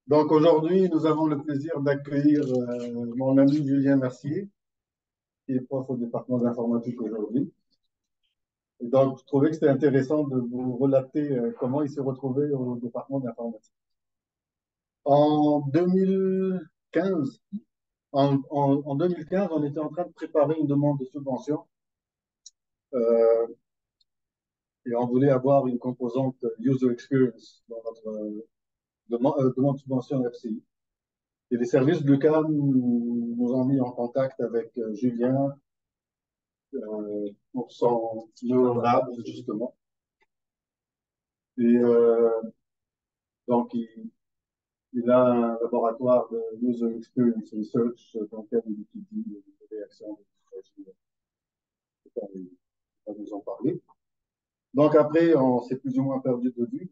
Donc aujourd'hui, nous avons le plaisir d'accueillir mon ami Julien Mercier, qui est prof au département d'informatique aujourd'hui. Et donc, je trouvais que c'était intéressant de vous relater comment il s'est retrouvé au département d'informatique. En 2015, en 2015, on était en train de préparer une demande de subvention euh, et on voulait avoir une composante user experience dans notre demande de subvention FCI. Et les services de l'UQAM nous ont mis en contact avec Julien pour son Neurolab, justement. Et donc, il a un laboratoire de User Experience Research dans lequel il étudie les réactions des usagers. Il va nous en parler. Donc, après, on s'est plus ou moins perdu de vue.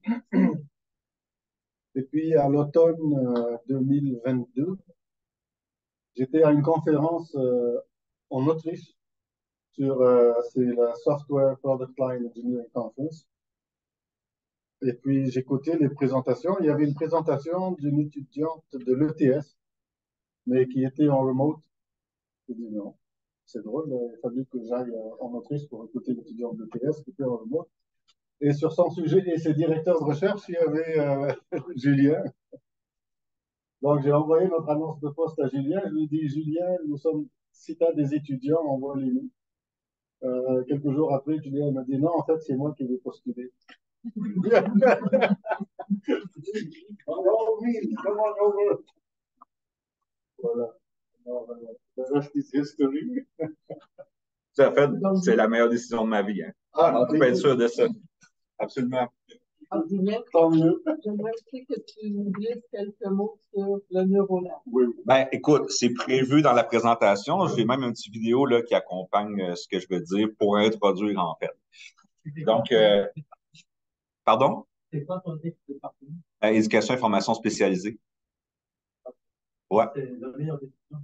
Et puis, à l'automne 2022, j'étais à une conférence en Autriche c'est la Software Product Line Engineering Conference. Et puis, j'écoutais les présentations. Il y avait une présentation d'une étudiante de l'ETS, mais qui était en remote. Je dis non, c'est drôle. Il a fallu que j'aille en Autriche pour écouter l'étudiante de l'ETS qui était en remote. Et sur son sujet et ses directeurs de recherche, il y avait Julien. Donc, j'ai envoyé notre annonce de poste à Julien. Je lui ai dit, Julien, si tu as des étudiants, envoie-les-nous. Quelques jours après, Julien m'a dit, non, en fait, c'est moi qui vais postuler. Oh, oui, come on over. Voilà. Alors, the rest is history. Tout à fait, c'est la meilleure décision de ma vie. Hein. Tu peux être sûr de ça. Absolument. Tant mieux. J'aimerais aussi que tu nous dises quelques mots sur le Neurolab. Oui. Ben, écoute, c'est prévu dans la présentation. J'ai même une petite vidéo là, qui accompagne ce que je veux dire pour introduire en fait. Donc, pardon? C'est quoi ton département? Éducation et formation spécialisée. Ouais. C'est la meilleure décision.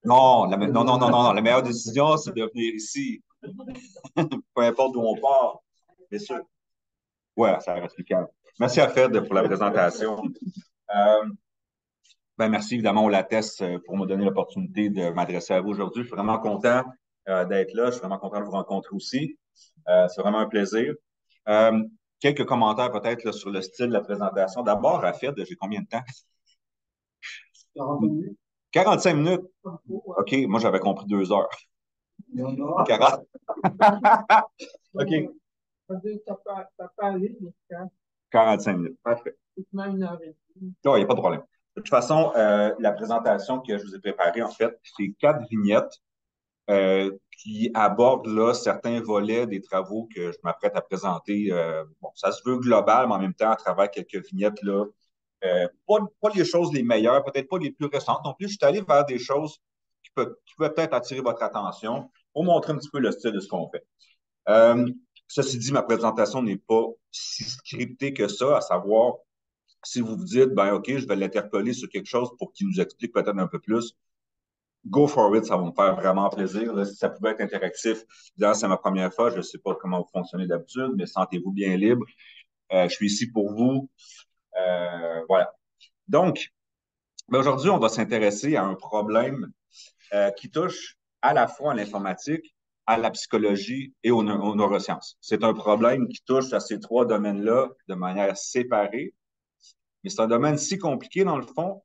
Non, non, non, non, non. La meilleure décision, c'est de venir ici. Peu importe d'où on part. Bien sûr. Ouais, ça reste calme. Merci à Fed pour la présentation. Ben, merci évidemment au LATES pour me donner l'opportunité de m'adresser à vous aujourd'hui. Je suis vraiment content d'être là. Je suis vraiment content de vous rencontrer aussi. C'est vraiment un plaisir. Euh, Quelques commentaires peut-être là, sur le style de la présentation. D'abord, Rafid, j'ai combien de temps? 40 minutes. 45 minutes? OK, moi j'avais compris 2 heures. 40. OK. Ça peut aller jusqu'à 45 minutes. Parfait. même une heure et demie. Non, il n'y a pas de problème. De toute façon, la présentation que je vous ai préparée, en fait, c'est 4 vignettes qui abordent là certains volets des travaux que je m'apprête à présenter. Bon, ça se veut global, mais en même temps, à travers quelques vignettes là, pas les choses les meilleures, peut-être pas les plus récentes non plus. Je suis allé vers des choses qui peuvent peut-être attirer votre attention pour montrer un petit peu le style de ce qu'on fait. Euh, Ceci dit, ma présentation n'est pas si scriptée que ça, à savoir si vous vous dites, ben OK, je vais l'interpeller sur quelque chose pour qu'il nous explique peut-être un peu plus, go for it, ça va me faire vraiment plaisir. Là, si ça pouvait être interactif, c'est ma première fois, je ne sais pas comment vous fonctionnez d'habitude, mais sentez-vous bien libre. Je suis ici pour vous. Voilà. Donc, ben aujourd'hui, on va s'intéresser à un problème qui touche à la fois à l'informatique, à la psychologie et aux neurosciences. C'est un problème qui touche à ces 3 domaines-là de manière séparée, mais c'est un domaine si compliqué, dans le fond,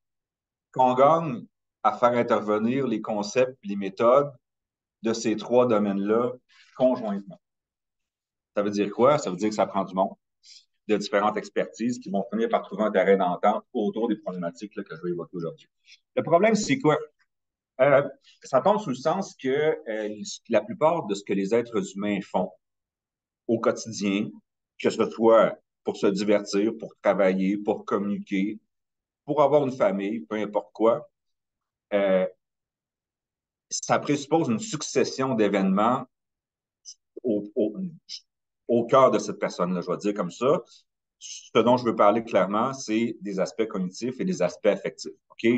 qu'on gagne à faire intervenir les concepts, les méthodes de ces 3 domaines-là conjointement. Ça veut dire quoi? Ça veut dire que ça prend du monde, de différentes expertises qui vont finir par trouver un terrain d'entente autour des problématiques là, que je vais évoquer aujourd'hui. Le problème, c'est quoi? Ça tombe sous le sens que la plupart de ce que les êtres humains font au quotidien, que ce soit pour se divertir, pour travailler, pour communiquer, pour avoir une famille, peu importe quoi, euh, ça présuppose une succession d'événements au, au, au cœur de cette personne-là, je vais dire comme ça. Ce dont je veux parler clairement, c'est des aspects cognitifs et des aspects affectifs. OK?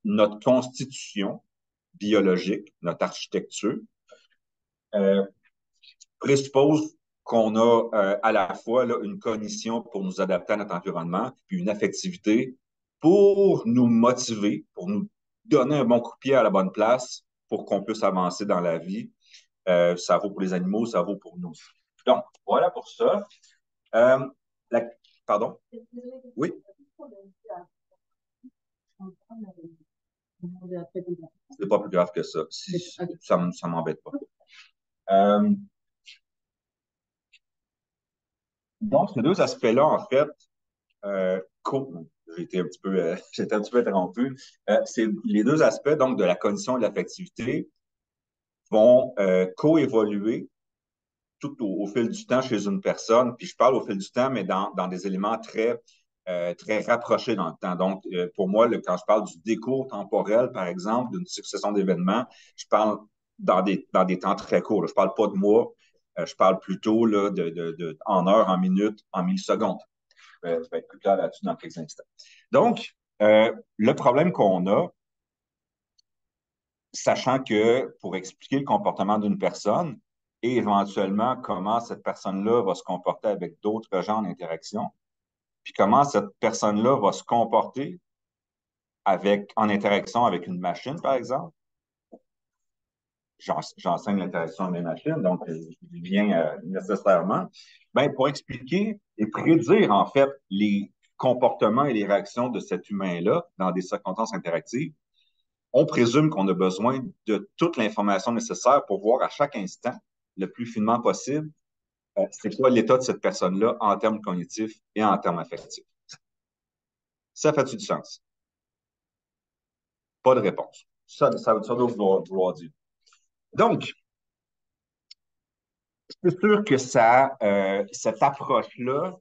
Notre constitution biologique, notre architecture, présuppose qu'on a à la fois là, une cognition pour nous adapter à notre environnement, puis une affectivité pour nous motiver, pour nous donner un bon coup de pied à la bonne place pour qu'on puisse avancer dans la vie. Ça vaut pour les animaux, ça vaut pour nous. Donc, voilà pour ça. Euh, la... Pardon? Oui? C'est pas plus grave que ça. Ça m'embête pas. Donc, ces deux aspects-là, en fait, j'étais un petit peu interrompu. C'est les deux aspects, donc, de la cognition et de l'affectivité vont coévoluer tout au fil du temps chez une personne. Puis je parle au fil du temps, mais dans des éléments très rapprochés dans le temps. Donc, pour moi, quand je parle du décours temporel, par exemple, d'une succession d'événements, je parle dans des temps très courts. Là. Je ne parle pas de mois, je parle plutôt là, en heures, en minutes, en millisecondes. Je vais être plus clair là-dessus dans quelques instants. Donc, le problème qu'on a, sachant que pour expliquer le comportement d'une personne et éventuellement comment cette personne-là va se comporter avec d'autres gens d'interaction, puis comment cette personne-là va se comporter en interaction avec une machine, par exemple. J'enseigne l'interaction avec les machines, donc je viens nécessairement. Ben, pour expliquer et prédire, en fait, les comportements et les réactions de cet humain-là dans des circonstances interactives, on présume qu'on a besoin de toute l'information nécessaire pour voir à chaque instant, le plus finement possible, c'est quoi l'état de cette personne-là en termes cognitifs et en termes affectifs. Ça fait-tu du sens? Pas de réponse. Ça doit vouloir dire. Donc, c'est sûr que cette approche-là,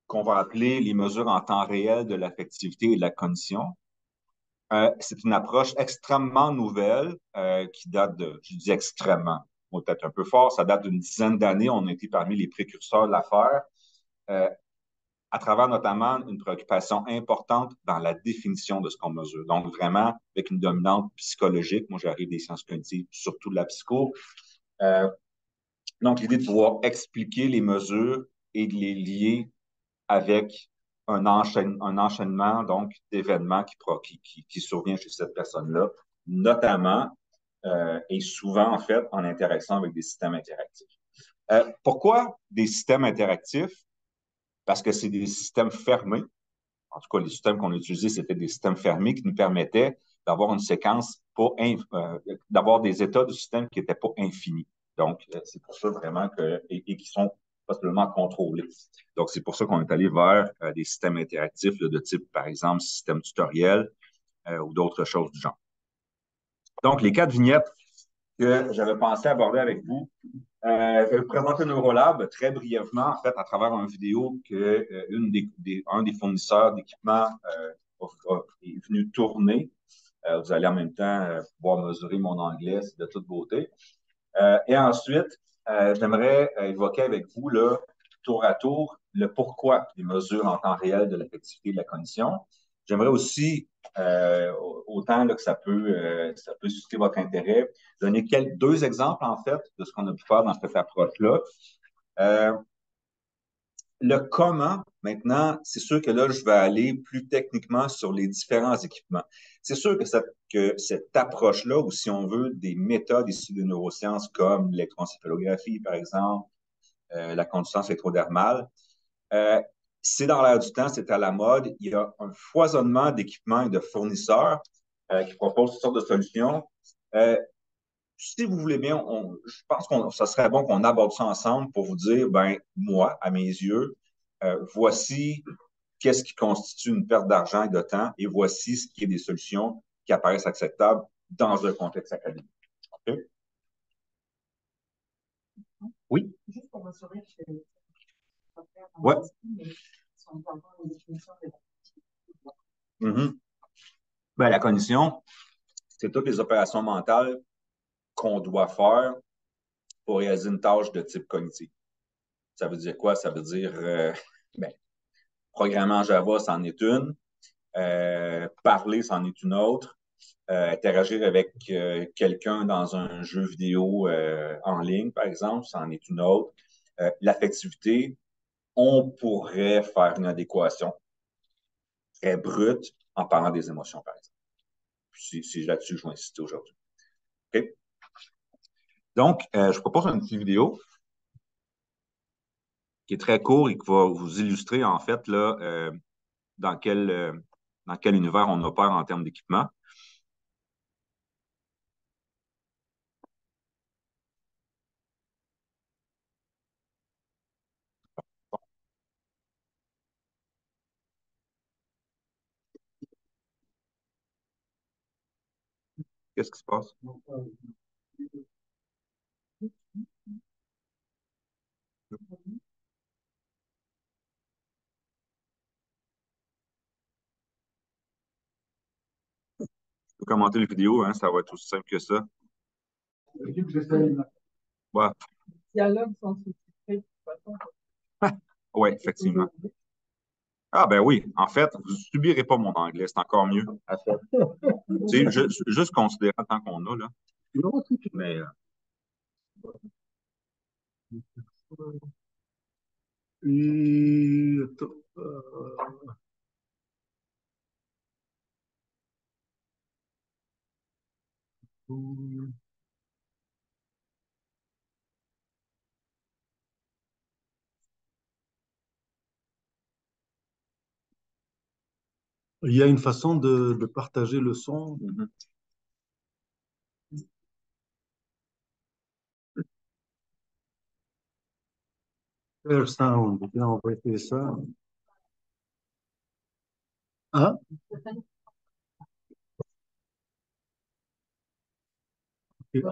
qu'on va appeler les mesures en temps réel de l'affectivité et de la cognition, c'est une approche extrêmement nouvelle qui date je dis extrêmement, peut-être un peu fort, ça date d'une dizaine d'années. On a été parmi les précurseurs de l'affaire, à travers notamment une préoccupation importante dans la définition de ce qu'on mesure. Donc, vraiment, avec une dominante psychologique. Moi, j'arrive des sciences cognitives, surtout de la psycho. Donc, l'idée de pouvoir expliquer les mesures et de les lier avec un enchaînement donc d'événements qui survient chez cette personne-là, notamment et souvent, en fait, en interaction avec des systèmes interactifs. Pourquoi des systèmes interactifs? Parce que c'est des systèmes fermés. En tout cas, les systèmes qu'on a utilisés, c'était des systèmes fermés qui nous permettaient d'avoir une séquence d'avoir des états du système qui n'étaient pas infinis. Donc, c'est pour ça vraiment et qui sont possiblement contrôlés. Donc, c'est pour ça qu'on est allé vers des systèmes interactifs là, de type, par exemple, système tutoriel ou d'autres choses du genre. Donc, les 4 vignettes que j'avais pensé aborder avec vous. Je vais vous présenter Neurolab très brièvement, en fait, à travers une vidéo que un des fournisseurs d'équipement est venu tourner. Vous allez en même temps pouvoir mesurer mon anglais, c'est de toute beauté. Et ensuite, j'aimerais évoquer avec vous, là, tour à tour, le pourquoi des mesures en temps réel de l'affectivité et de la cognition. J'aimerais aussi, autant là, que ça peut susciter votre intérêt, donner deux exemples, en fait, de ce qu'on a pu faire dans cette approche-là. Le comment, maintenant, c'est sûr que là, je vais aller plus techniquement sur les différents équipements. C'est sûr que cette approche-là, ou si on veut, des méthodes issues des neurosciences comme l'électroencéphalographie, par exemple, la conduction électrodermale, c'est dans l'air du temps, c'est à la mode. Il y a un foisonnement d'équipements et de fournisseurs qui proposent toutes sortes de solutions. Si vous voulez bien, je pense que ça serait bon qu'on aborde ça ensemble pour vous dire, ben moi, à mes yeux, voici qu'est-ce qui constitue une perte d'argent et de temps, et voici ce qui est des solutions qui apparaissent acceptables dans un contexte académique. Okay? Oui? Juste pour m'assurer que ouais. Ben, la cognition, c'est toutes les opérations mentales qu'on doit faire pour réaliser une tâche de type cognitif. Ça veut dire quoi? Ça veut dire programmer en Java, c'en est une. Parler, c'en est une autre. Interagir avec quelqu'un dans un jeu vidéo en ligne, par exemple, c'en est une autre. L'affectivité, on pourrait faire une adéquation très brute en parlant des émotions, par exemple. C'est là-dessus que je vais insister aujourd'hui. OK? Donc, je vous propose une petite vidéo qui est très court et qui va vous illustrer, en fait, là, dans quel univers on opère en termes d'équipement. Qu'est-ce qui se passe? Je peux commenter la vidéo, hein, ça va être aussi simple que ça. Ouais, Dialogue sans sous-titré, de toute façon. ouais, effectivement. Ah ben oui, en fait, vous ne subirez pas mon anglais, c'est encore mieux. Tu sais, juste considérer le temps qu'on a, là. Mais Attends, il y a une façon de partager le son. Share sound. Bien, on va essayer ça. Ah, ok.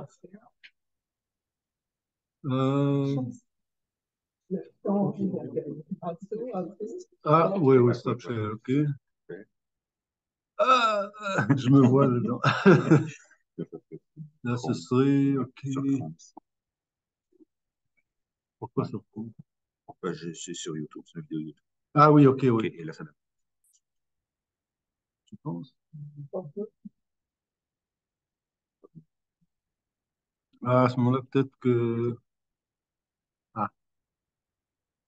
Ah, oui, oui, stop share, ok. Ah, je me vois dedans. Là, ce serait, ok. Pourquoi sur quoi? c'est sur YouTube, c'est une vidéo YouTube. Ah oui, ok, OK, oui. et là, ça donne. Tu penses? Ah, à ce moment-là, peut-être que. Ah,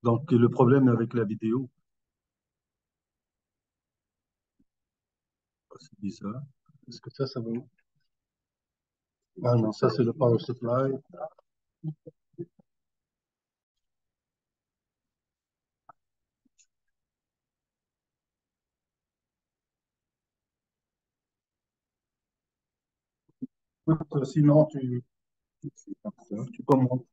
donc le problème avec la vidéo, c'est bizarre. Est-ce que ça va où? Ah non, ça c'est le power supply. Sinon, tu commences.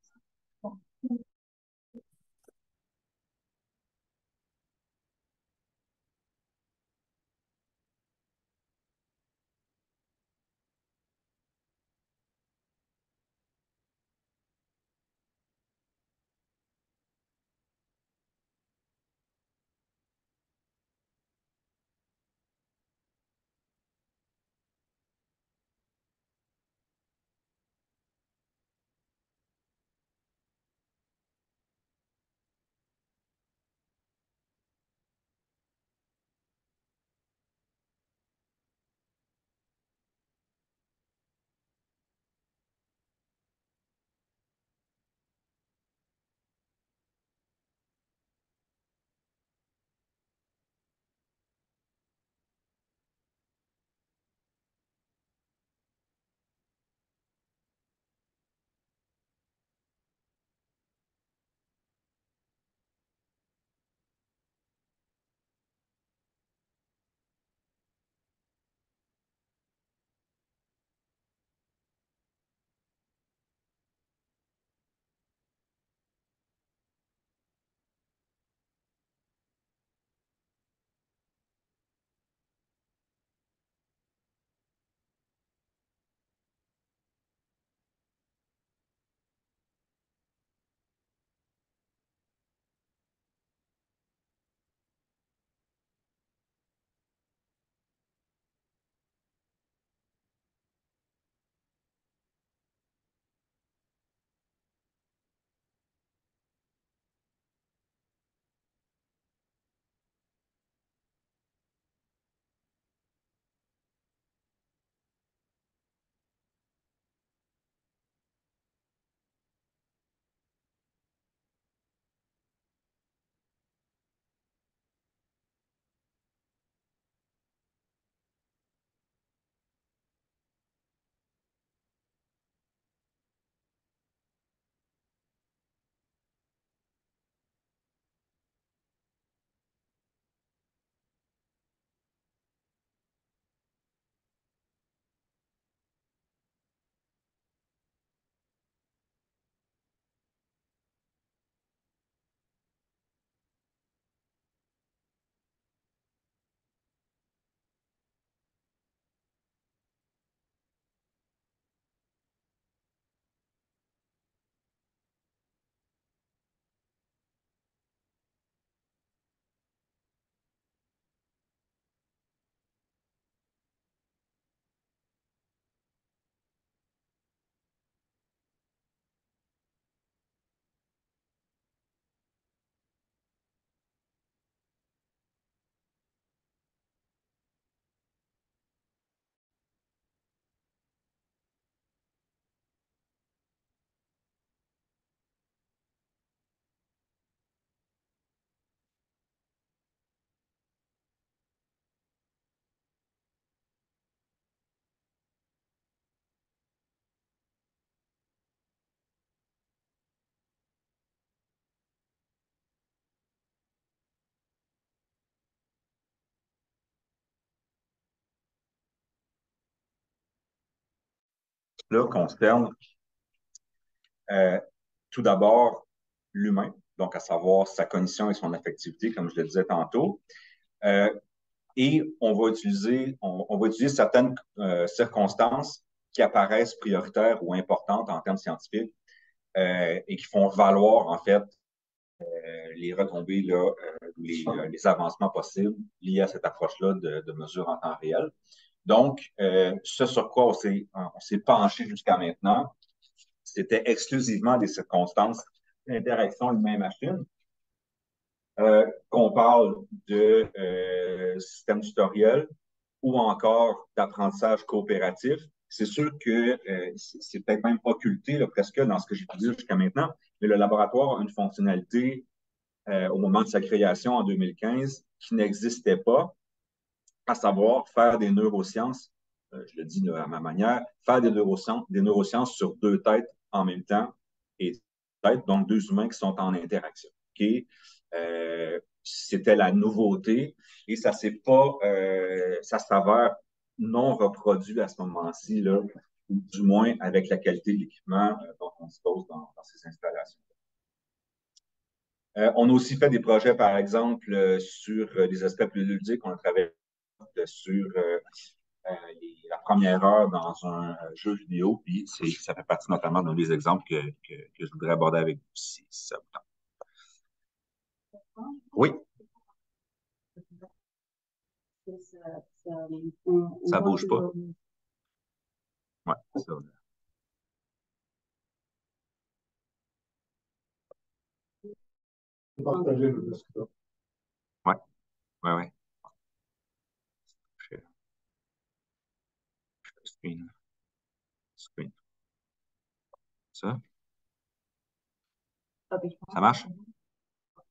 là concernent tout d'abord l'humain, donc à savoir sa cognition et son affectivité, comme je le disais tantôt. Et on va utiliser certaines circonstances qui apparaissent prioritaires ou importantes en termes scientifiques et qui font valoir, en fait, les retombées, là, les avancements possibles liés à cette approche-là de mesure en temps réel. Donc, ce sur quoi on s'est penché jusqu'à maintenant, c'était exclusivement des circonstances d'interaction humain-machine. Qu'on parle de système tutoriel ou encore d'apprentissage coopératif. C'est sûr que c'est peut-être même occulté là, presque dans ce que j'ai pu dire jusqu'à maintenant, mais le laboratoire a une fonctionnalité au moment de sa création en 2015 qui n'existait pas, à savoir faire des neurosciences, je le dis à ma manière, faire des neurosciences sur deux têtes en même temps et têtes, donc deux humains qui sont en interaction. Okay? C'était la nouveauté et ça s'avère non reproduit à ce moment-ci, là, ou du moins avec la qualité de l'équipement dont on dispose dans ces installations. On a aussi fait des projets, par exemple, sur des aspects plus ludiques. On a travaillé sur la première heure dans un jeu vidéo, puis ça fait partie notamment d'un des exemples que je voudrais aborder avec vous si ça vous tente. Oui. Ça bouge pas. Oui, c'est ça. Partager le desktop. Oui, oui, oui. Screen. Screen. Ça? Ça marche?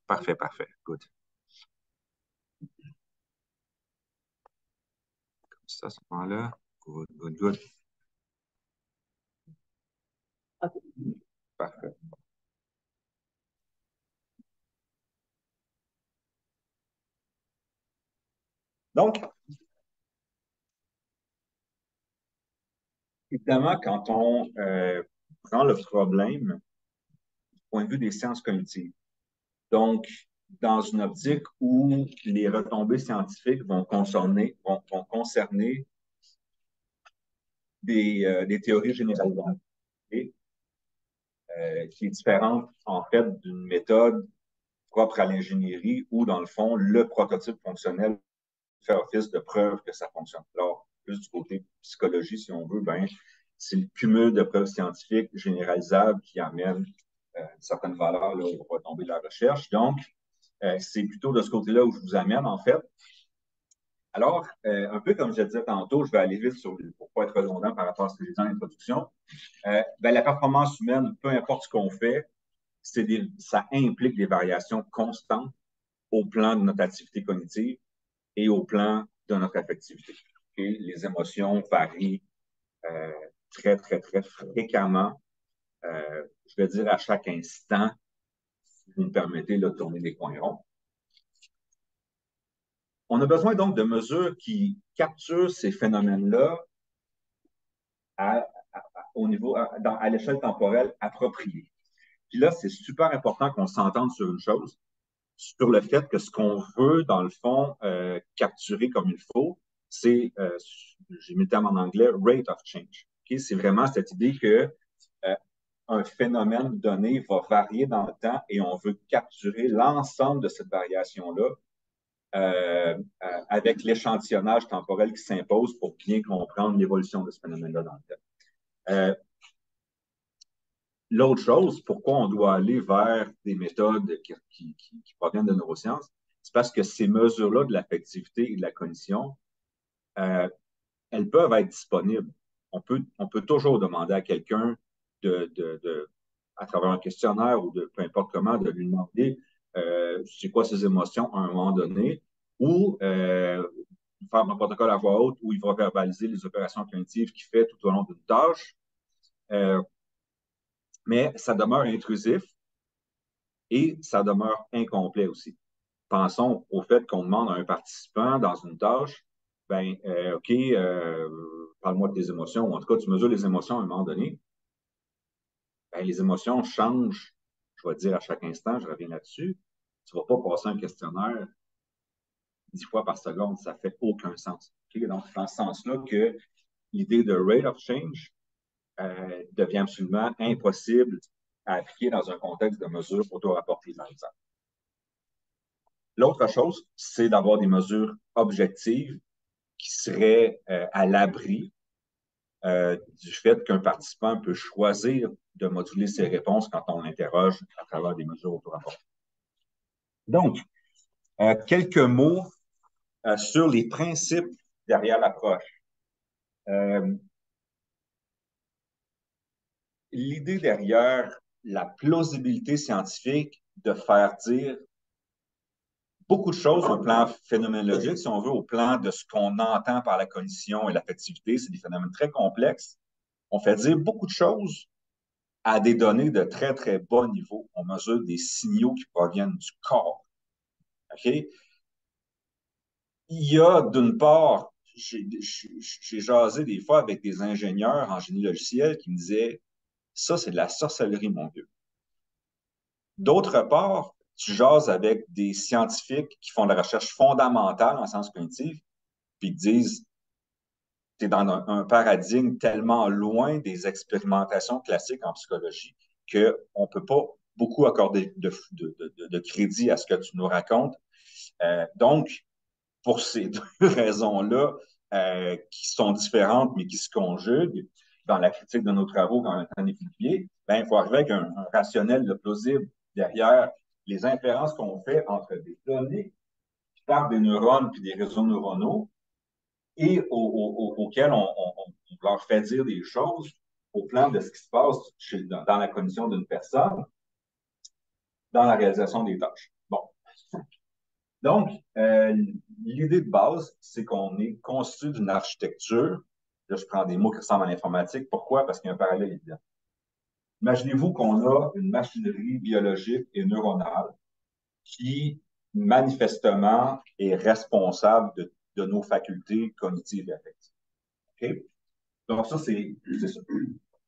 Parfait, parfait. Good. Comme ça, à ce moment-là. Good, good, good. Parfait. Donc, évidemment, quand on prend le problème du point de vue des sciences cognitives, donc dans une optique où les retombées scientifiques vont concerner des théories généralisables, okay? Qui est différente en fait d'une méthode propre à l'ingénierie où, dans le fond, le prototype fonctionnel fait office de preuve que ça fonctionne. Alors, plus du côté psychologie, si on veut, ben, c'est le cumul de preuves scientifiques généralisables qui amène une certaine valeur là, aux retombées de la recherche. Donc, c'est plutôt de ce côté-là où je vous amène, en fait. Alors, un peu comme je disais tantôt, je vais aller vite pour ne pas être redondant par rapport à ce que j'ai dit en introduction. Ben, la performance humaine, peu importe ce qu'on fait, ça implique des variations constantes au plan de notre activité cognitive et au plan de notre affectivité. Okay? Les émotions varient très, très, très fréquemment. Je vais dire à chaque instant, si vous me permettez de tourner des coins ronds. On a besoin donc de mesures qui capturent ces phénomènes-là à l'échelle temporelle appropriée. Puis là, c'est super important qu'on s'entende sur une chose, sur le fait que ce qu'on veut, dans le fond, capturer comme il faut, c'est, j'ai mis le terme en anglais, rate of change. Okay? C'est vraiment cette idée que un phénomène donné va varier dans le temps et on veut capturer l'ensemble de cette variation-là avec l'échantillonnage temporel qui s'impose pour bien comprendre l'évolution de ce phénomène-là dans le temps. L'autre chose, pourquoi on doit aller vers des méthodes qui proviennent de neurosciences, c'est parce que ces mesures-là de l'affectivité et de la cognition, elles peuvent être disponibles. On peut toujours demander à quelqu'un à travers un questionnaire ou peu importe comment, de lui demander c'est quoi ses émotions à un moment donné, ou faire un protocole à voix haute où il va verbaliser les opérations cognitives qu'il fait tout au long d'une tâche. Mais ça demeure intrusif et ça demeure incomplet aussi. Pensons au fait qu'on demande à un participant dans une tâche ben, OK, parle-moi de tes émotions, ou en tout cas, tu mesures les émotions à un moment donné. Ben, les émotions changent, je vais dire à chaque instant, je reviens là-dessus. Tu ne vas pas passer un questionnaire 10 fois par seconde, ça ne fait aucun sens. Okay? Donc, c'est dans ce sens-là que l'idée de rate of change devient absolument impossible à appliquer dans un contexte de mesure auto-rapportée, par exemple. L'autre chose, c'est d'avoir des mesures objectives qui seraient à l'abri du fait qu'un participant peut choisir de moduler ses réponses quand on l'interroge à travers des mesures auto-rapportées. Donc, quelques mots sur les principes derrière l'approche. L'idée derrière la plausibilité scientifique de faire dire beaucoup de choses au plan phénoménologique, si on veut, au plan de ce qu'on entend par la cognition et l'affectivité. C'est des phénomènes très complexes. On fait dire beaucoup de choses à des données de très, très bas niveau. On mesure des signaux qui proviennent du corps. OK? Il y a, d'une part, j'ai jasé des fois avec des ingénieurs en génie logiciel qui me disaient ça, c'est de la sorcellerie, mon vieux. D'autre part, tu jases avec des scientifiques qui font de la recherche fondamentale en sciences cognitives, puis qui disent tu es dans un paradigme tellement loin des expérimentations classiques en psychologie qu'on ne peut pas beaucoup accorder de crédit à ce que tu nous racontes. Donc, pour ces deux raisons-là, qui sont différentes mais qui se conjuguent dans la critique de nos travaux quand on est publié, ben, il faut arriver avec un rationnel de plausible derrière les inférences qu'on fait entre des données qui partent des neurones puis des réseaux neuronaux et auxquels on leur fait dire des choses au plan de ce qui se passe dans la cognition d'une personne dans la réalisation des tâches. Bon. Donc, l'idée de base, c'est qu'on est constitué d'une architecture. Là, je prends des mots qui ressemblent à l'informatique. Pourquoi? Parce qu'il y a un parallèle évident. Imaginez-vous qu'on a une machinerie biologique et neuronale qui, manifestement, est responsable de nos facultés cognitives et affectives. Okay? Donc, ça, c'est ça.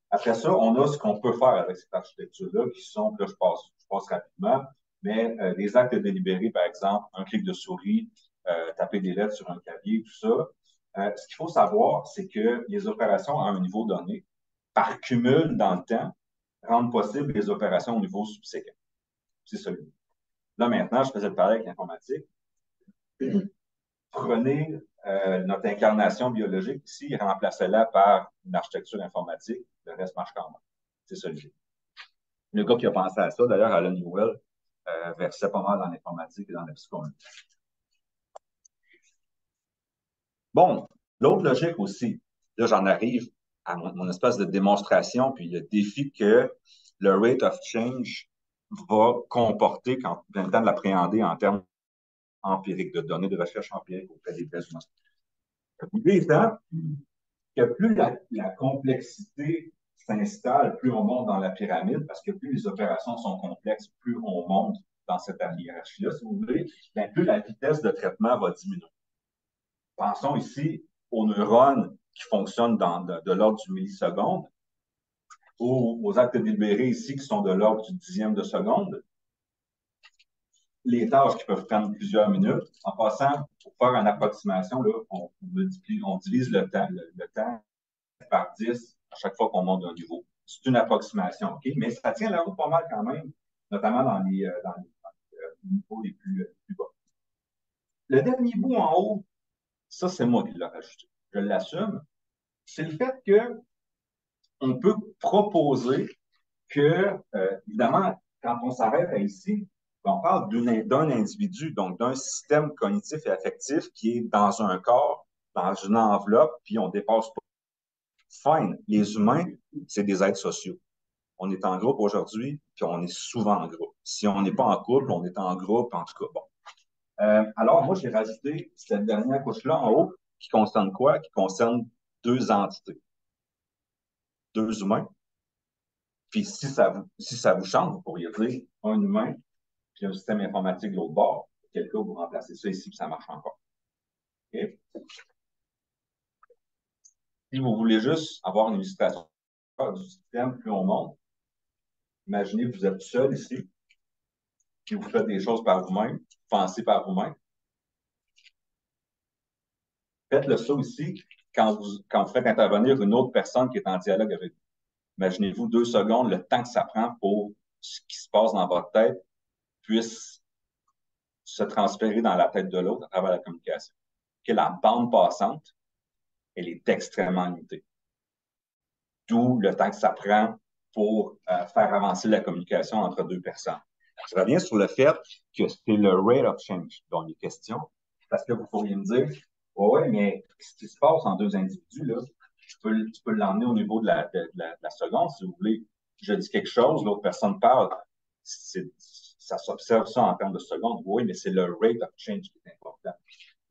Après ça, on a ce qu'on peut faire avec cette architecture-là, qui sont, là, je passe rapidement, mais des actes délibérés, par exemple, un clic de souris, taper des lettres sur un clavier, tout ça. Ce qu'il faut savoir, c'est que les opérations à un niveau donné, par cumul dans le temps, rendent possible les opérations au niveau subséquent. C'est celui-là. Là, maintenant, je faisais le parallèle avec l'informatique. Prenez notre incarnation biologique ici, remplacez-la par une architecture informatique, le reste marche quand même. C'est ça le jeu. Le gars qui a pensé à ça, d'ailleurs, Alan Newell, versait pas mal dans l'informatique et dans la psychologie. Bon, l'autre logique aussi, là, j'en arrive à mon espèce de démonstration, puis le défi que le rate of change va comporter quand vient le temps de l'appréhender en termes empiriques, de données de recherche empirique auprès des vrais humains. L'idée étant que plus la complexité s'installe, plus on monte dans la pyramide, parce que plus les opérations sont complexes, plus on monte dans cette hiérarchie-là, si vous voulez, bien, plus la vitesse de traitement va diminuer. Pensons ici aux neurones qui fonctionnent de l'ordre du milliseconde, ou aux actes délibérés ici qui sont de l'ordre du dixième de seconde. Les tâches qui peuvent prendre plusieurs minutes. En passant, pour faire une approximation, là, on divise le temps par 10 à chaque fois qu'on monte d'un niveau. C'est une approximation, OK? Mais ça tient la route pas mal quand même, notamment dans les niveaux les plus bas. Le dernier bout en haut, ça, c'est moi qui l'ai rajouté. Je l'assume. C'est le fait qu'on peut proposer que, évidemment, quand on s'arrête à ici, on parle d'un individu, donc d'un système cognitif et affectif qui est dans un corps, dans une enveloppe, puis on dépasse pas. Fine, les humains, c'est des êtres sociaux. On est en groupe aujourd'hui, puis on est souvent en groupe. Si on n'est pas en couple, on est en groupe, en tout cas. Bon. Alors, moi, j'ai rajouté cette dernière couche-là en haut, qui concerne quoi? Qui concerne deux entités. Deux humains. Puis si ça vous chante, vous pourriez dire un humain, puis un système informatique de l'autre bord. Quel cas vous remplacez ça ici, puis ça marche encore. OK? Si vous voulez juste avoir une illustration du système, plus on monte, imaginez que vous êtes seul ici, puis vous faites des choses par vous-même, pensez par vous-même. Faites le saut ici quand vous faites intervenir une autre personne qui est en dialogue avec vous. Imaginez-vous 2 secondes, le temps que ça prend pour ce qui se passe dans votre tête puisse se transférer dans la tête de l'autre à travers la communication. Que la bande passante, elle est extrêmement limitée. D'où le temps que ça prend pour faire avancer la communication entre deux personnes. Je reviens sur le fait que c'est le rate of change dont il est question, parce que vous pourriez me dire, ouais, mais ce qui se passe en deux individus, là, tu peux l'emmener au niveau de la seconde, si vous voulez. Je dis quelque chose, l'autre personne parle, ça s'observe ça en termes de secondes. Oui, mais c'est le rate of change qui est important.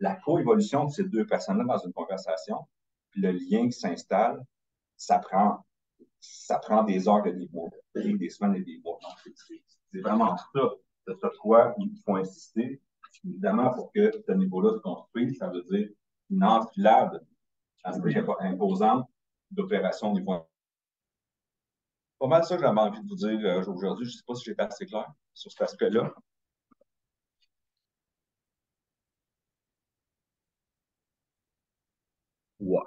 La coévolution de ces deux personnes-là dans une conversation, puis le lien qui s'installe, ça prend des heures et des mois, des semaines et des mois. Donc, c'est vraiment ça, de ce quoi il faut insister. Évidemment, pour que ce niveau-là se construise, ça veut dire une enfilade assez imposante d'opérations au niveau. Pas mal ça que j'avais envie de vous dire aujourd'hui. Je ne sais pas si j'étais assez clair sur cet aspect-là. Ouais.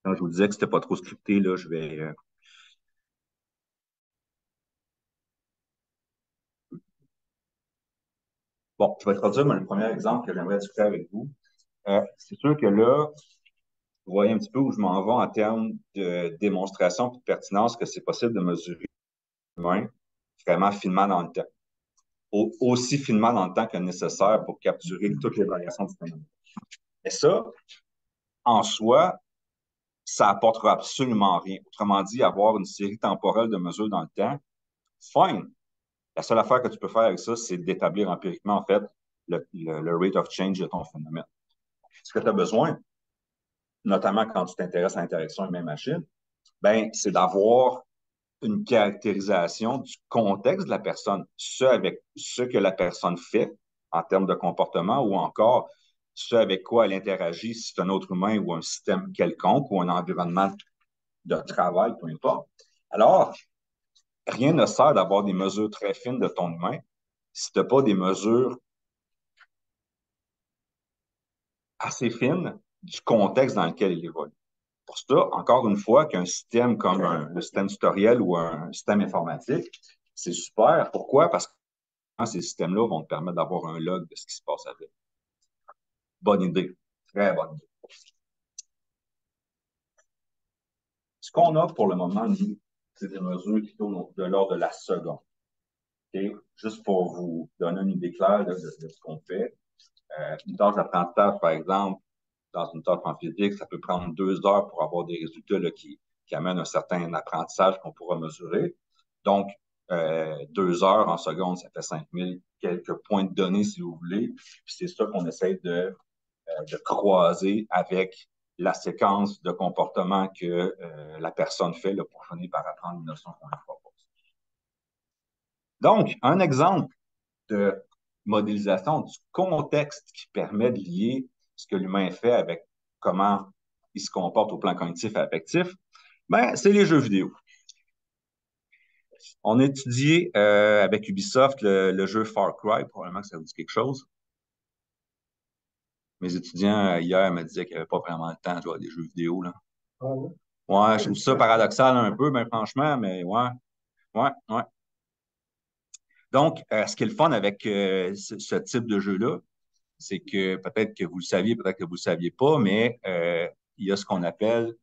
Quand je vous disais que c'était pas trop scripté, là, je vais. Bon, je vais introduire le premier exemple que j'aimerais discuter avec vous. C'est sûr que là, vous voyez un petit peu où je m'en vais en termes de démonstration et de pertinence que c'est possible de mesurer l'humain vraiment finement dans le temps. Aussi finement dans le temps que nécessaire pour capturer toutes les variations du phénomène. Et ça, en soi, ça apportera absolument rien. Autrement dit, avoir une série temporelle de mesures dans le temps, fine. La seule affaire que tu peux faire avec ça, c'est d'établir empiriquement, en fait, le rate of change de ton phénomène. Ce que tu as besoin, notamment quand tu t'intéresses à l'interaction humain-machine, ben, c'est d'avoir une caractérisation du contexte de la personne, ce que la personne fait en termes de comportement ou encore ce avec quoi elle interagit, si c'est un autre humain ou un système quelconque ou un environnement de travail, peu importe. Alors, rien ne sert d'avoir des mesures très fines de ton humain si tu n'as pas des mesures assez fines du contexte dans lequel il évolue. Pour ça, encore une fois, qu'un système comme le système tutoriel ou un système informatique, c'est super. Pourquoi? Parce que ces systèmes-là vont te permettre d'avoir un log de ce qui se passe avec. Bonne idée. Très bonne idée. Ce qu'on a pour le moment, nous, c'est des mesures qui tournent de l'ordre de la seconde. Okay? Juste pour vous donner une idée claire de ce qu'on fait. Une tâche d'apprentissage, par exemple, dans une tâche en physique, ça peut prendre 2 heures pour avoir des résultats là, qui amènent un certain apprentissage qu'on pourra mesurer. Donc, 2 heures en seconde, ça fait 5000 quelques points de données, si vous voulez. Puis c'est ça qu'on essaie de croiser avec la séquence de comportement que la personne fait là, pour finir par apprendre une notion qu'on lui propose. Donc, un exemple de modélisation du contexte qui permet de lier ce que l'humain fait avec comment il se comporte au plan cognitif et affectif, ben, c'est les jeux vidéo. On a étudié avec Ubisoft le jeu Far Cry, probablement que ça vous dit quelque chose. Mes étudiants, hier, me disaient qu'ils n'avaient pas vraiment le temps de jouer à des jeux vidéo. Là. Ah ouais? Ouais, je trouve ça paradoxal un peu, mais franchement, mais ouais, ouais. Donc, ce qui est le fun avec ce type de jeu-là, c'est que peut-être que vous le saviez, peut-être que vous ne le saviez pas, mais il y a ce qu'on appelle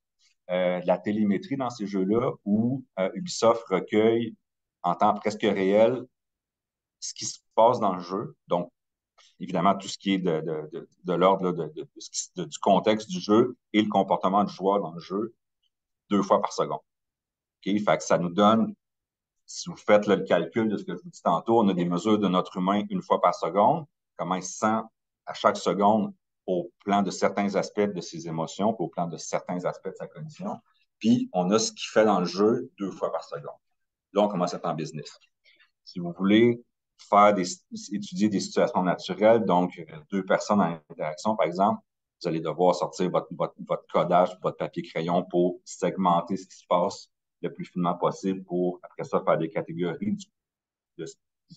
de la télémétrie dans ces jeux-là où Ubisoft recueille en temps presque réel ce qui se passe dans le jeu. Donc, évidemment, tout ce qui est de l'ordre du contexte du jeu et le comportement du joueur dans le jeu 2 fois par seconde. Okay? Fait que ça nous donne, si vous faites là, le calcul de ce que je vous dis tantôt, on a des mesures de notre humain 1 fois par seconde, comment il se sent à chaque seconde au plan de certains aspects de ses émotions, puis au plan de certains aspects de sa cognition. Puis, on a ce qu'il fait dans le jeu 2 fois par seconde. Là, on commence à être en business. Si vous voulez étudier des situations naturelles, donc deux personnes en interaction, par exemple, vous allez devoir sortir votre codage, votre papier-crayon pour segmenter ce qui se passe le plus finement possible pour, après ça, faire des catégories de ce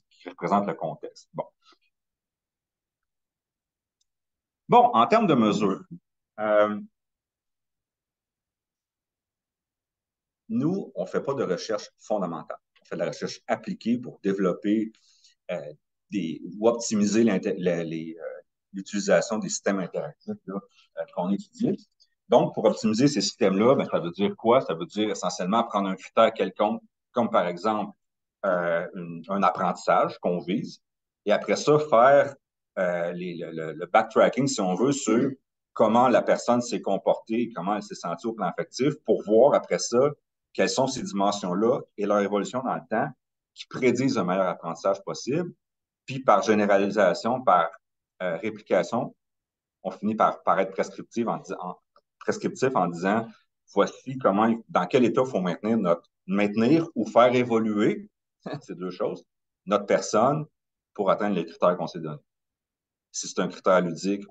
qui représente le contexte. Bon, en termes de mesures, nous, on ne fait pas de recherche fondamentale. On fait de la recherche appliquée pour développer ou optimiser l'utilisation des systèmes interactifs qu'on étudie. Donc, pour optimiser ces systèmes-là, ben, ça veut dire quoi? Ça veut dire essentiellement prendre un critère quelconque, comme par exemple un apprentissage qu'on vise, et après ça, faire le backtracking, si on veut, sur comment la personne s'est comportée, comment elle s'est sentie au plan affectif, pour voir après ça quelles sont ces dimensions-là et leur évolution dans le temps qui prédisent un meilleur apprentissage possible. Puis par généralisation, par réplication, on finit par être prescriptif en disant voici comment, dans quel état il faut maintenir ou faire évoluer, c'est deux choses, notre personne pour atteindre les critères qu'on s'est donnés. Si c'est un critère ludique,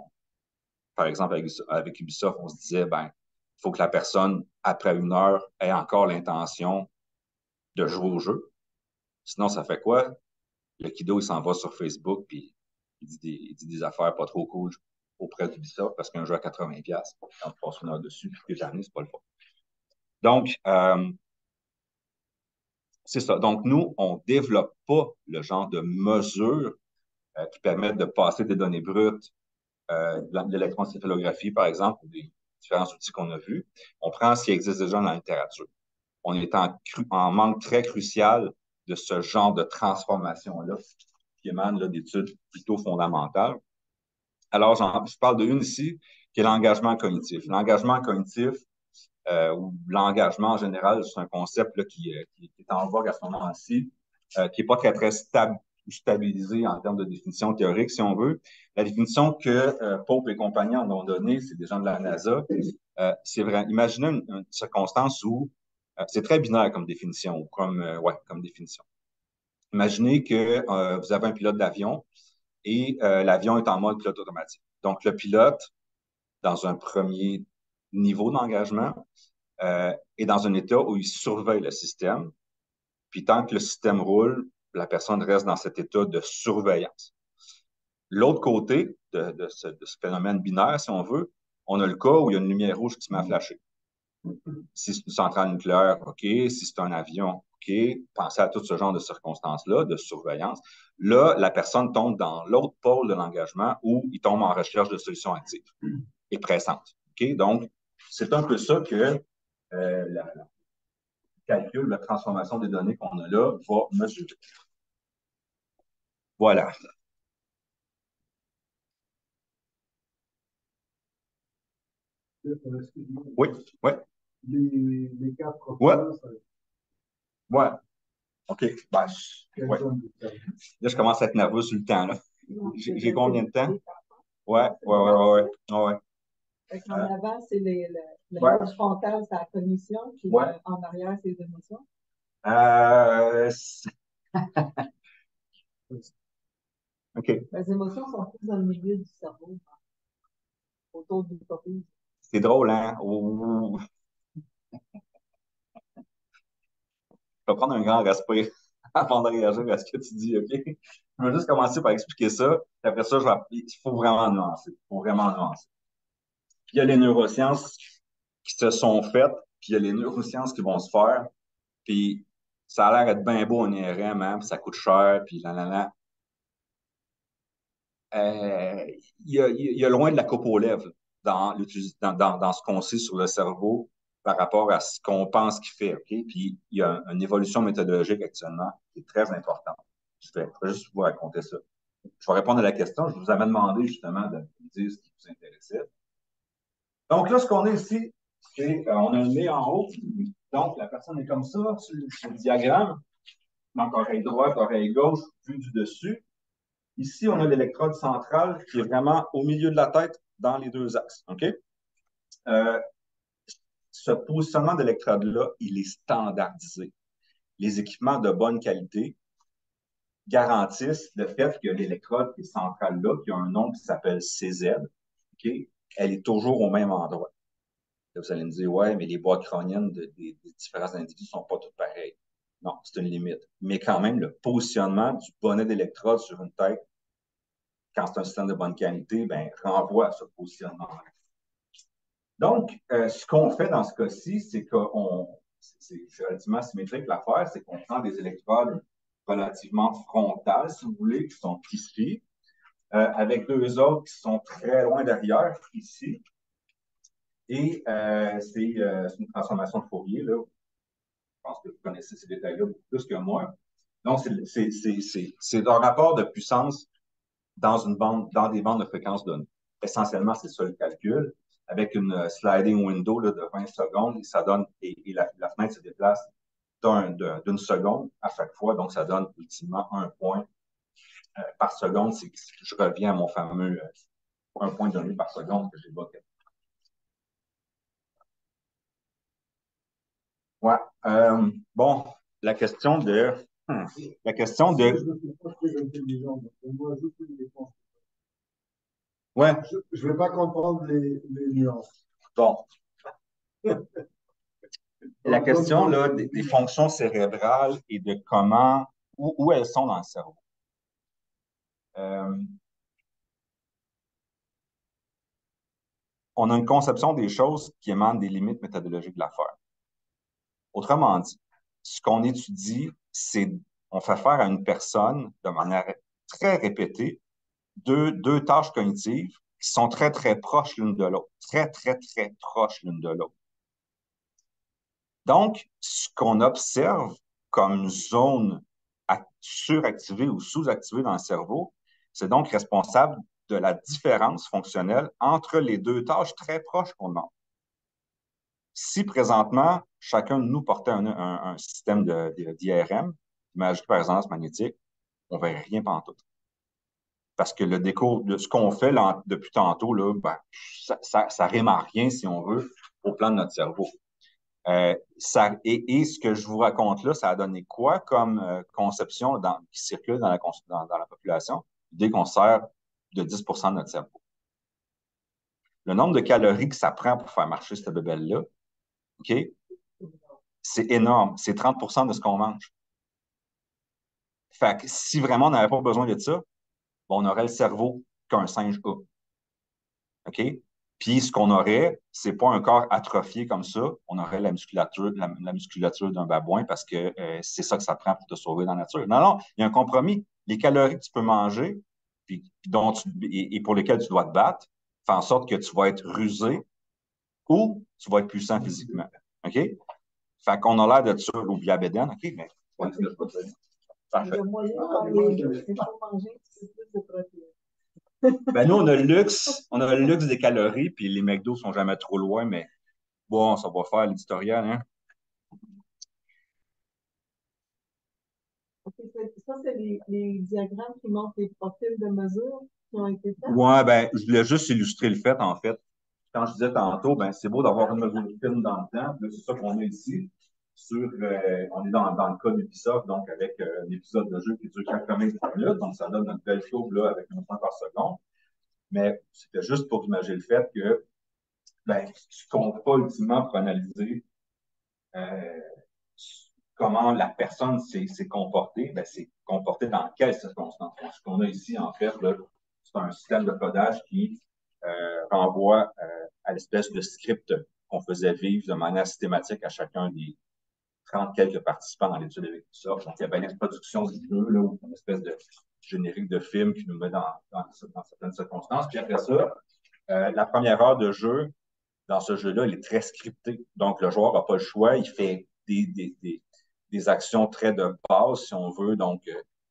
par exemple avec Ubisoft, on se disait, ben, il faut que la personne, après 1 heure, ait encore l'intention de jouer au jeu. Sinon, ça fait quoi? Le kiddo, il s'en va sur Facebook, puis il dit des affaires pas trop cool auprès d'Ubisoft parce qu'un jeu à 80$, quand tu passes 1 heure dessus, toutes les années, c'est pas le fun. Donc, c'est ça. Donc, nous, on ne développe pas le genre de mesures qui permettent de passer des données brutes, de l'électroencéphalographie, par exemple, ou des différents outils qu'on a vus. On prend ce qui existe déjà dans la littérature. On est en manque très crucial de ce genre de transformation-là qui émane d'études plutôt fondamentales. Alors, je parle d'une ici, qui est l'engagement cognitif. L'engagement cognitif, ou l'engagement en général, c'est un concept là, qui est en vogue à ce moment-ci, qui n'est pas très, très stabilisé en termes de définition théorique, si on veut. La définition que Pope et compagnie en ont donnée, c'est des gens de la NASA, c'est vrai. Imaginez une circonstance où c'est très binaire comme définition, ou comme définition. Imaginez que vous avez un pilote d'avion et l'avion est en mode pilote automatique. Donc, le pilote, dans un premier niveau d'engagement, est dans un état où il surveille le système. Puis tant que le système roule, la personne reste dans cet état de surveillance. L'autre côté de ce phénomène binaire, si on veut, on a le cas où il y a une lumière rouge qui se met à flasher. Si c'est une centrale nucléaire, OK. Si c'est un avion, OK. Pensez à tout ce genre de circonstances-là, de surveillance. Là, la personne tombe dans l'autre pôle de l'engagement où il tombe en recherche de solutions actives et pressantes. OK? Donc, c'est un peu ça que le calcul, la transformation des données qu'on a là va mesurer. Voilà. Oui, oui. Les quatre Ouais. points, Ouais. OK. Ben, ouais. Là, je commence à être nerveux sur le temps. Là. J'ai combien de temps? Ouais. Ouais. En avant, c'est le Ouais. lobe frontal, c'est la cognition, puis Ouais. en arrière, c'est les émotions. OK. Les émotions sont plus dans le milieu du cerveau, autour du l'hypophyse. C'est drôle, hein? Je vais prendre un grand respire avant de réagir à ce que tu dis, OK? Je vais juste commencer par expliquer ça. Puis après ça, il faut vraiment nuancer. Il faut vraiment nuancer. Puis il y a les neurosciences qui se sont faites, puis il y a les neurosciences qui vont se faire. Puis ça a l'air d'être bien beau en IRM, hein, puis ça coûte cher, puis là. Il y a loin de la coupe aux lèvres dans ce qu'on sait sur le cerveau par rapport à ce qu'on pense qu'il fait. OK? Puis il y a une évolution méthodologique actuellement qui est très importante. Je vais juste vous raconter ça. Je vais répondre à la question. Je vous avais demandé justement de me dire ce qui vous intéressait. Donc là, ce qu'on a ici, c'est on a un nez en haut. Donc la personne est comme ça sur le diagramme. Donc oreille droite, oreille gauche, vue du dessus. Ici, on a l'électrode centrale qui est vraiment au milieu de la tête dans les deux axes. OK? Ce positionnement d'électrode-là, il est standardisé. Les équipements de bonne qualité garantissent le fait que l'électrode qui est centrale là, qui a un nom qui s'appelle CZ, OK, elle est toujours au même endroit. Là, vous allez me dire, ouais, mais les boîtes crâniennes des différents individus ne sont pas toutes pareilles. Non, c'est une limite. Mais quand même, le positionnement du bonnet d'électrode sur une tête, quand c'est un système de bonne qualité, ben, renvoie à ce positionnement. Donc, ce qu'on fait dans ce cas-ci, c'est relativement symétrique l'affaire, c'est qu'on prend des électrodes relativement frontales, si vous voulez, qui sont ici, avec deux autres qui sont très loin derrière, ici. Et c'est une transformation de Fourier, là. Je pense que vous connaissez ces détails-là beaucoup plus que moi. Donc, c'est un rapport de puissance dans des bandes de fréquences données. Essentiellement, c'est ça le calcul. Avec une sliding window là, de 20 secondes, ça donne, et la fenêtre se déplace d'une seconde à chaque fois, donc ça donne ultimement un point par seconde. Je reviens à mon fameux un point donné par seconde que j'évoquais. Ouais. Bon, la question de. La question de. Ouais. Je ne vais pas comprendre les nuances. Bon. La question là, des fonctions cérébrales et de comment, où elles sont dans le cerveau. On a une conception des choses qui émanent des limites méthodologiques de l'affaire. Autrement dit, ce qu'on étudie, c'est on fait faire à une personne de manière très répétée deux tâches cognitives qui sont très, très proches l'une de l'autre. Très, très, très proches l'une de l'autre. Donc, ce qu'on observe comme zone suractivée ou sous-activée dans le cerveau, c'est donc responsable de la différence fonctionnelle entre les deux tâches très proches qu'on demande. Si présentement, chacun de nous portait un système d'IRM, d'imagerie par résonance magnétique, on ne verrait rien pantoute. Parce que le décours de ce qu'on fait là, depuis tantôt, là, ben, ça rime à rien, si on veut, au plan de notre cerveau. Et ce que je vous raconte là, ça a donné quoi comme conception qui circule dans la population dès qu'on sert de 10 de notre cerveau? Le nombre de calories que ça prend pour faire marcher cette bébelle-là, OK, c'est énorme. C'est 30 de ce qu'on mange. Fait que si vraiment on n'avait pas besoin de ça, bon, on aurait le cerveau qu'un singe a. OK? Puis ce qu'on aurait, c'est pas un corps atrophié comme ça, on aurait la musculature d'un babouin parce que c'est ça que ça prend pour te sauver dans la nature. Non, non, il y a un compromis. Les calories que tu peux manger et pour lesquelles tu dois te battre, fait en sorte que tu vas être rusé ou tu vas être puissant physiquement. OK? Fait qu'on a l'air de ça au Biabéden. OK? Mais parfait. Le moyen de manger un petit peu plus de protéines. Ben, nous, on a le luxe des calories, puis les McDo sont jamais trop loin, mais bon, ça va faire l'éditorial, hein? Okay, ça, c'est les diagrammes qui montrent les profils de mesure qui ont été faits? Ouais, ben, je voulais juste illustrer le fait, en fait. Quand je disais tantôt, ben, c'est beau d'avoir une mesure fine dans le temps. C'est ça qu'on a ici. On est dans le cas d'Ubisoft, donc avec un épisode de jeu qui dure 80 minutes, donc ça donne notre belle courbe là, avec un point par seconde. Mais c'était juste pour imaginer le fait que ben, ce qu'on ne peut pas ultimement pour analyser comment la personne s'est comportée, ben, c'est comportée dans quelles circonstances. Ce qu'on a ici, en fait, c'est un système de codage qui renvoie à l'espèce de script qu'on faisait vivre de manière systématique à chacun des 30 quelques participants dans l'étude avec tout ça. Donc, il y avait une introduction du jeu, là, une espèce de générique de film qui nous met dans certaines circonstances. Puis après ça, la première heure de jeu, dans ce jeu-là, il est très scripté. Donc, le joueur n'a pas le choix. Il fait des actions très de base, si on veut. Donc,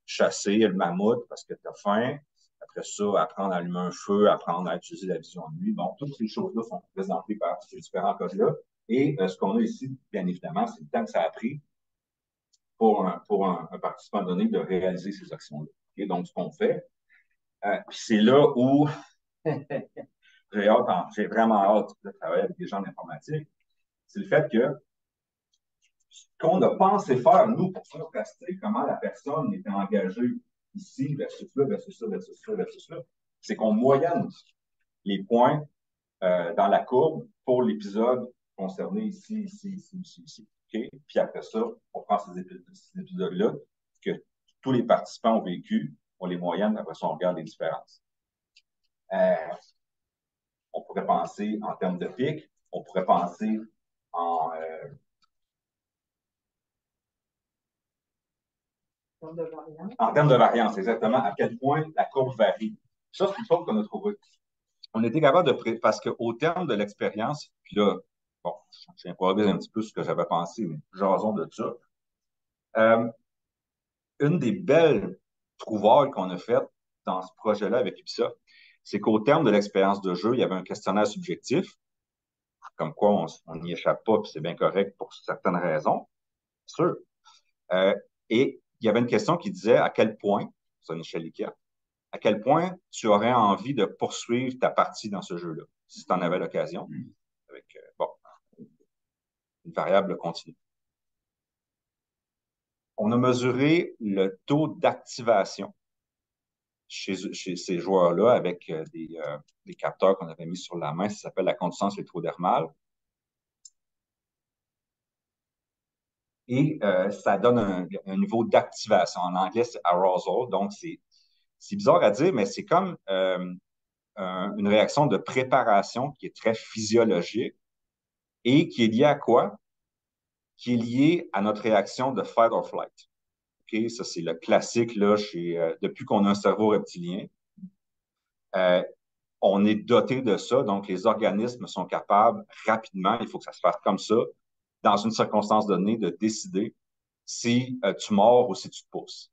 chasser le mammouth parce que tu as faim. Après ça, apprendre à allumer un feu, apprendre à utiliser la vision de nuit. Donc, toutes ces choses-là sont présentées par ces différents codes-là. Et ce qu'on a ici, bien évidemment, c'est le temps que ça a pris pour un participant donné de réaliser ces actions-là. Okay? Donc, ce qu'on fait, c'est là où j'ai vraiment hâte de travailler avec des gens d'informatique, c'est le fait que ce qu'on a pensé faire, nous, pour contraster comment la personne était engagée ici, versus là, versus ça, versus ça, versus là, c'est qu'on moyenne les points dans la courbe pour l'épisode concerné ici, ici, ici, ici, ici. Okay? Puis après ça, on prend ces épisodes-là que tous les participants ont vécu, on les moyenne, après ça, on regarde les différences. On pourrait penser en termes de pic, on pourrait penser en termes de variance, exactement, à quel point la courbe varie. Ça, c'est une chose qu'on a trouvé. On était capable de parce qu'au terme de l'expérience, puis là, bon, j'improvise un petit peu ce que j'avais pensé, mais jason de ça. Une des belles trouvailles qu'on a faites dans ce projet-là avec Ubisoft, c'est qu'au terme de l'expérience de jeu, il y avait un questionnaire subjectif, comme quoi on n'y échappe pas, puis c'est bien correct pour certaines raisons, sûr. Et il y avait une question qui disait à quel point, c'est une échelle Ikea, à quel point tu aurais envie de poursuivre ta partie dans ce jeu-là, si tu en avais l'occasion, avec bon, une variable continue. On a mesuré le taux d'activation chez ces joueurs-là avec des capteurs qu'on avait mis sur la main, ça s'appelle la conduisance électrodermale. Et ça donne un niveau d'activation. En anglais, c'est arousal. Donc, c'est bizarre à dire, mais c'est comme une réaction de préparation qui est très physiologique et qui est liée à quoi? Qui est liée à notre réaction de fight or flight. Okay? Ça, c'est le classique là, depuis qu'on a un cerveau reptilien. On est doté de ça, donc les organismes sont capables rapidement, il faut que ça se fasse comme ça, dans une circonstance donnée, de décider si tu mords ou si tu te pousses.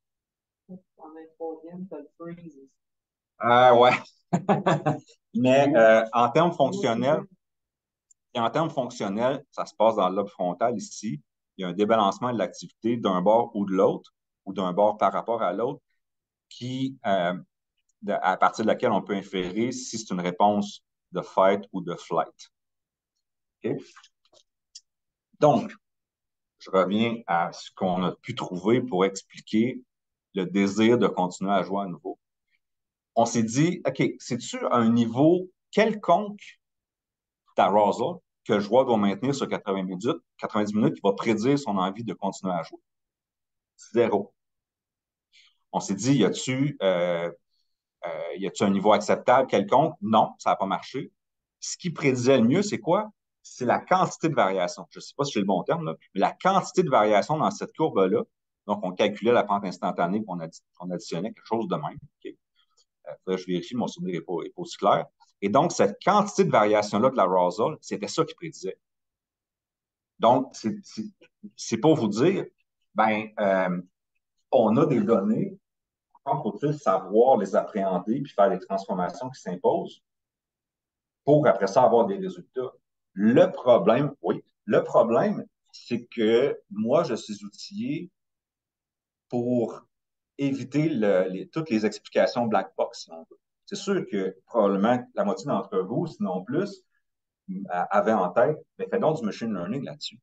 Ouais. Mais en termes fonctionnels, ça se passe dans le lobe frontal ici. Il y a un débalancement de l'activité d'un bord ou de l'autre, ou d'un bord par rapport à l'autre, à partir de laquelle on peut inférer si c'est une réponse de fight ou de flight. Okay? Donc, je reviens à ce qu'on a pu trouver pour expliquer le désir de continuer à jouer à nouveau. On s'est dit, OK, c'est-tu un niveau quelconque d'arousal que le joueur doit maintenir sur 90 minutes qui va prédire son envie de continuer à jouer? Zéro. On s'est dit, y a-tu un niveau acceptable quelconque? Non, ça n'a pas marché. Ce qui prédisait le mieux, c'est quoi? C'est la quantité de variation. Je ne sais pas si j'ai le bon terme, là, mais la quantité de variation dans cette courbe-là. Donc, on calculait la pente instantanée, qu'on additionnait quelque chose de même. Okay. Là, je vérifie, mon souvenir n'est pas aussi clair. Et donc, cette quantité de variation-là de la l'arousal, c'était ça qui prédisait. Donc, c'est pour vous dire, on a des données, quand faut-il savoir les appréhender puis faire les transformations qui s'imposent pour, après ça, avoir des résultats. Le problème, c'est que moi, je suis outillé pour éviter toutes les explications black box, si on veut. C'est sûr que probablement la moitié d'entre vous, sinon plus, avaient en tête, mais fais donc du machine learning là-dessus.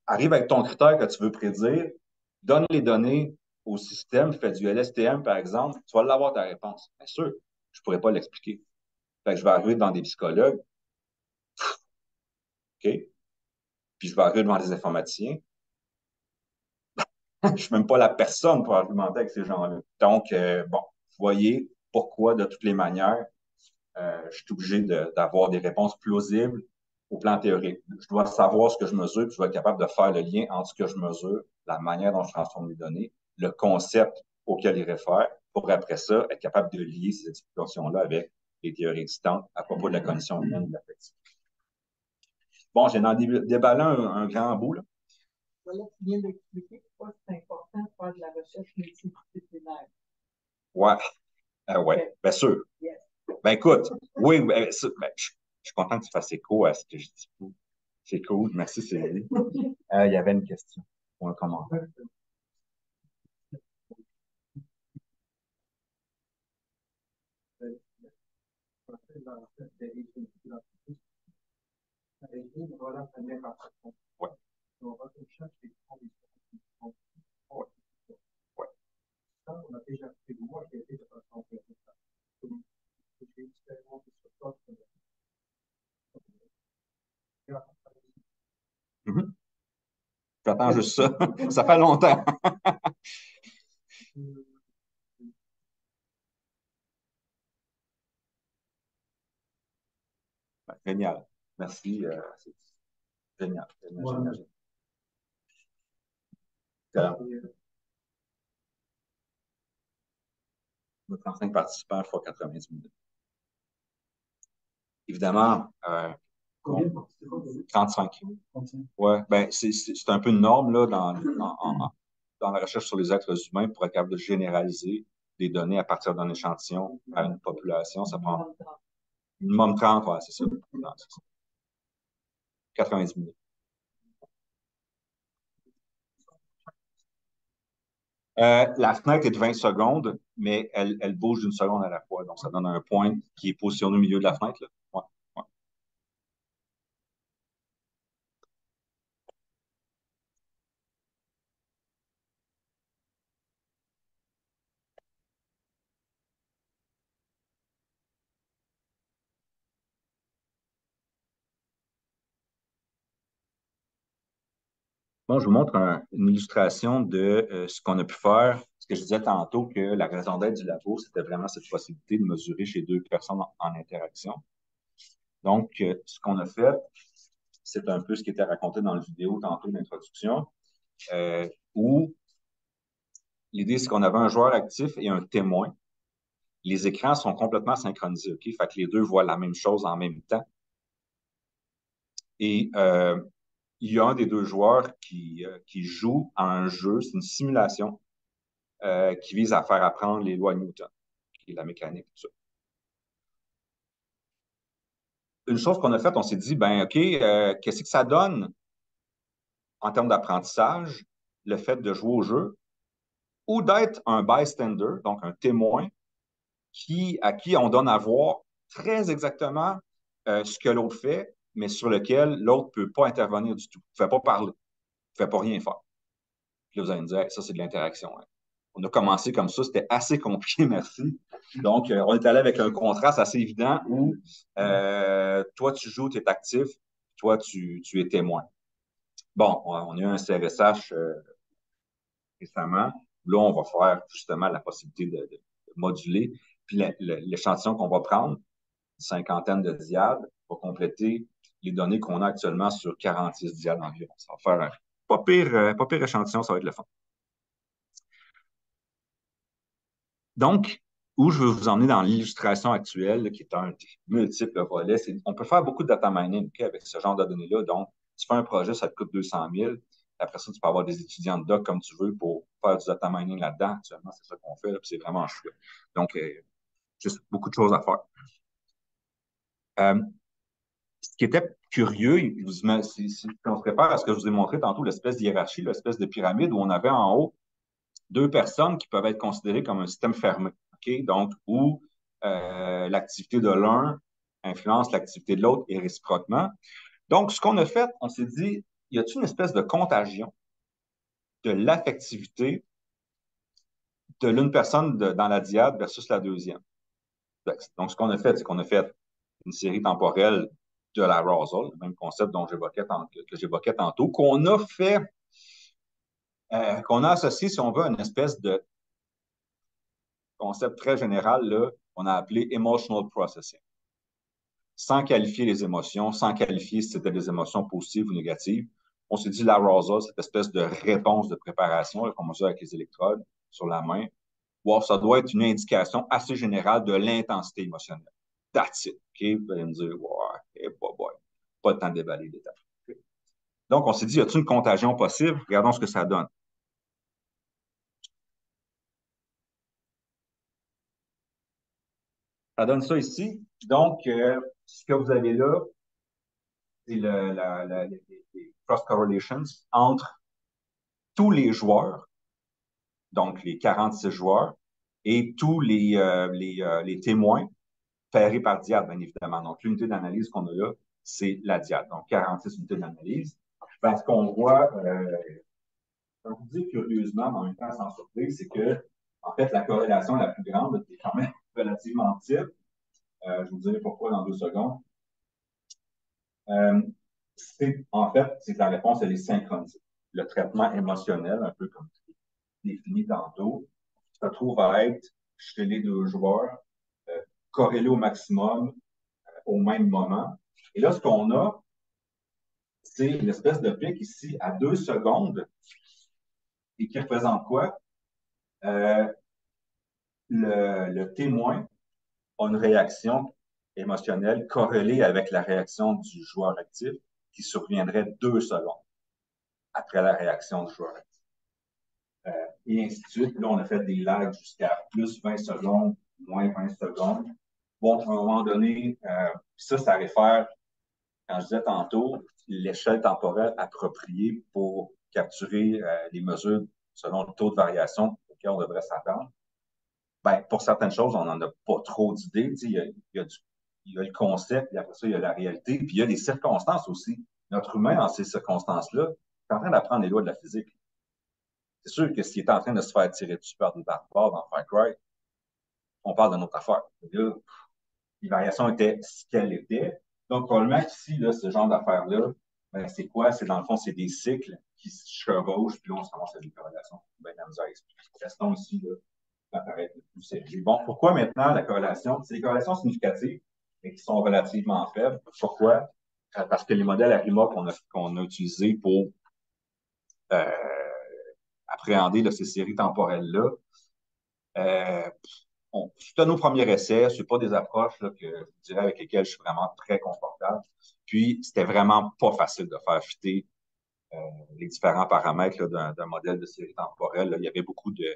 Arrive avec ton critère que tu veux prédire, donne les données au système, fais du LSTM, par exemple, tu vas l'avoir ta réponse. Bien sûr, je ne pourrais pas l'expliquer. Fait que je vais arriver devant des psychologues, OK? Puis je vais arriver devant des informaticiens. Je ne suis même pas la personne pour argumenter avec ces gens-là. Donc, bon, vous voyez pourquoi, de toutes les manières, je suis obligé d'avoir des réponses plausibles au plan théorique. Je dois savoir ce que je mesure, puis je dois être capable de faire le lien entre ce que je mesure, la manière dont je transforme les données, le concept auquel il réfère, pour après ça, être capable de lier ces explications-là avec les théories existantes à propos de la condition humaine et de l'affectif. Bon, j'ai déballé un grand bout, là. Voilà, tu viens d'expliquer pourquoi c'est important de faire de la recherche multidisciplinaire. Ouais, ouais, bien sûr. Yes. Ben écoute, oui, je suis content que tu fasses écho à ce que je dis. C'est cool, merci Sylvie. Il y avait une question ou un commentaire. Ouais. Ouais. Ouais. On a déjà fait moi, j'ai été de façon J'attends juste ça. Ça fait longtemps. Génial. Merci. C'est génial. Génial, génial. Excellent. 35 participants fois 90 minutes. Évidemment, 35. Ouais, ben, c'est un peu une norme là, dans la recherche sur les êtres humains pour être capable de généraliser des données à partir d'un échantillon à une population. Ça prend minimum 30, ouais, c'est ça. Non, c'est ça. 90 minutes. La fenêtre est de 20 secondes, mais elle bouge d'une seconde à la fois. Donc, ça donne un point qui est positionné au milieu de la fenêtre. Là. Ouais, ouais. Bon, je vous montre une illustration de ce qu'on a pu faire. Ce que je disais tantôt, que la raison d'être du labo, c'était vraiment cette possibilité de mesurer chez deux personnes en interaction. Donc, ce qu'on a fait, c'est un peu ce qui était raconté dans la vidéo tantôt d'introduction, où l'idée, c'est qu'on avait un joueur actif et un témoin. Les écrans sont complètement synchronisés, OK? Fait que les deux voient la même chose en même temps. Et il y a un des deux joueurs qui joue à un jeu, c'est une simulation qui vise à faire apprendre les lois de Newton, qui est la mécanique, tout ça. Une chose qu'on a faite, on s'est dit, ben OK, qu'est-ce que ça donne en termes d'apprentissage, le fait de jouer au jeu, ou d'être un bystander, donc un témoin, à qui on donne à voir très exactement ce que l'autre fait, mais sur lequel l'autre ne peut pas intervenir du tout, ne fait pas parler, ne fait pas rien faire. Puis là, vous allez me dire, hey, ça, c'est de l'interaction. Hein. On a commencé comme ça, c'était assez compliqué, merci. Donc, on est allé avec un contraste assez évident où toi, tu joues, tu es actif, toi, tu es témoin. Bon, on a eu un CRSH récemment. Là, on va faire justement la possibilité de moduler. Puis l'échantillon qu'on va prendre, une cinquantaine de diades, va compléter les données qu'on a actuellement sur 46 diades environ. Ça va faire un pas pire échantillon, ça va être le fun. Donc, où je veux vous emmener dans l'illustration actuelle, qui est un multiple volet, c'est on peut faire beaucoup de data mining avec ce genre de données-là. Donc, tu fais un projet, ça te coûte 200 000. Après ça, tu peux avoir des étudiants de doc comme tu veux pour faire du data mining là-dedans. Actuellement, c'est ça qu'on fait, là, puis c'est vraiment chouette. Donc, juste beaucoup de choses à faire. Ce qui était curieux, si on se prépare à ce que je vous ai montré tantôt, l'espèce de hiérarchie, l'espèce de pyramide où on avait en haut deux personnes qui peuvent être considérées comme un système fermé. OK? Donc, où l'activité de l'un influence l'activité de l'autre et réciproquement. Donc, ce qu'on a fait, on s'est dit, y a-t-il une espèce de contagion de l'affectivité de l'une personne dans la diade versus la deuxième? Donc, ce qu'on a fait, c'est qu'on a fait une série temporelle de la l'arousal, le même concept que j'évoquais tantôt, qu'on a fait, qu'on a associé, si on veut, à une espèce de concept très général, là, on a appelé emotional processing. Sans qualifier les émotions, sans qualifier si c'était des émotions positives ou négatives, on s'est dit l'arousal, cette espèce de réponse de préparation qu'on mesure avec les électrodes sur la main, wow, ça doit être une indication assez générale de l'intensité émotionnelle. That's it. OK? Vous allez me dire, wow, hey, boy. Pas le temps de déballer les détails. Okay? Donc, on s'est dit, y a-t-il une contagion possible? Regardons ce que ça donne. Ça donne ça ici. Donc, ce que vous avez là, c'est les cross-correlations entre tous les joueurs, donc les 46 joueurs, et tous les témoins pairés par diade, bien évidemment. Donc, l'unité d'analyse qu'on a là, c'est la diade. Donc, 46 unités d'analyse. Ben, ce qu'on voit, je vous dis curieusement, mais en même temps sans surprise, c'est que, en fait, la corrélation la plus grande, qui est quand même relativement petite, je vous dirai pourquoi dans 2 secondes, en fait, c'est que la réponse, elle est synchronisée. Le traitement émotionnel, un peu comme défini tantôt, se trouve à être chez les deux joueurs corrélé au maximum au même moment. Et là, ce qu'on a, c'est une espèce de pic ici à 2 secondes et qui représente quoi? Euh, le témoin a une réaction émotionnelle corrélée avec la réaction du joueur actif qui surviendrait 2 secondes après la réaction du joueur actif. Et ainsi de suite. Là, on a fait des lags jusqu'à plus 20 secondes, moins 20 secondes. Bon, à un moment donné, ça réfère, quand je disais tantôt, l'échelle temporelle appropriée pour capturer les mesures selon le taux de variation auquel on devrait s'attendre. Ben, pour certaines choses, on n'en a pas trop d'idées. Il y a le concept, puis après ça, il y a la réalité, puis il y a les circonstances aussi. Notre humain, dans ces circonstances-là, est en train d'apprendre les lois de la physique. C'est sûr que s'il est en train de se faire tirer dessus par des barbares dans Far Cry, on parle d'une autre affaire. Là, les variations étaient ce qu'elles étaient. Donc, probablement qu'ici, là, ce genre d'affaires-là, ben, c'est quoi? C'est dans le fond, c'est des cycles qui se chevauchent, puis là, on se commence à des corrélations. Ben, la misère explique. Restons ici, là, ça paraît être plus sérieux. Bon, pourquoi maintenant la corrélation? C'est des corrélations significatives, mais qui sont relativement faibles. Pourquoi? Parce que les modèles ARIMA qu'on a utilisés pour euh, appréhender là, ces séries temporelles-là, euh, suite à nos premiers essais, ce pas des approches là, que je dirais avec lesquelles je suis vraiment très confortable. Puis, c'était vraiment pas facile de faire fitter les différents paramètres d'un modèle de série temporelle. Là. Il y avait beaucoup de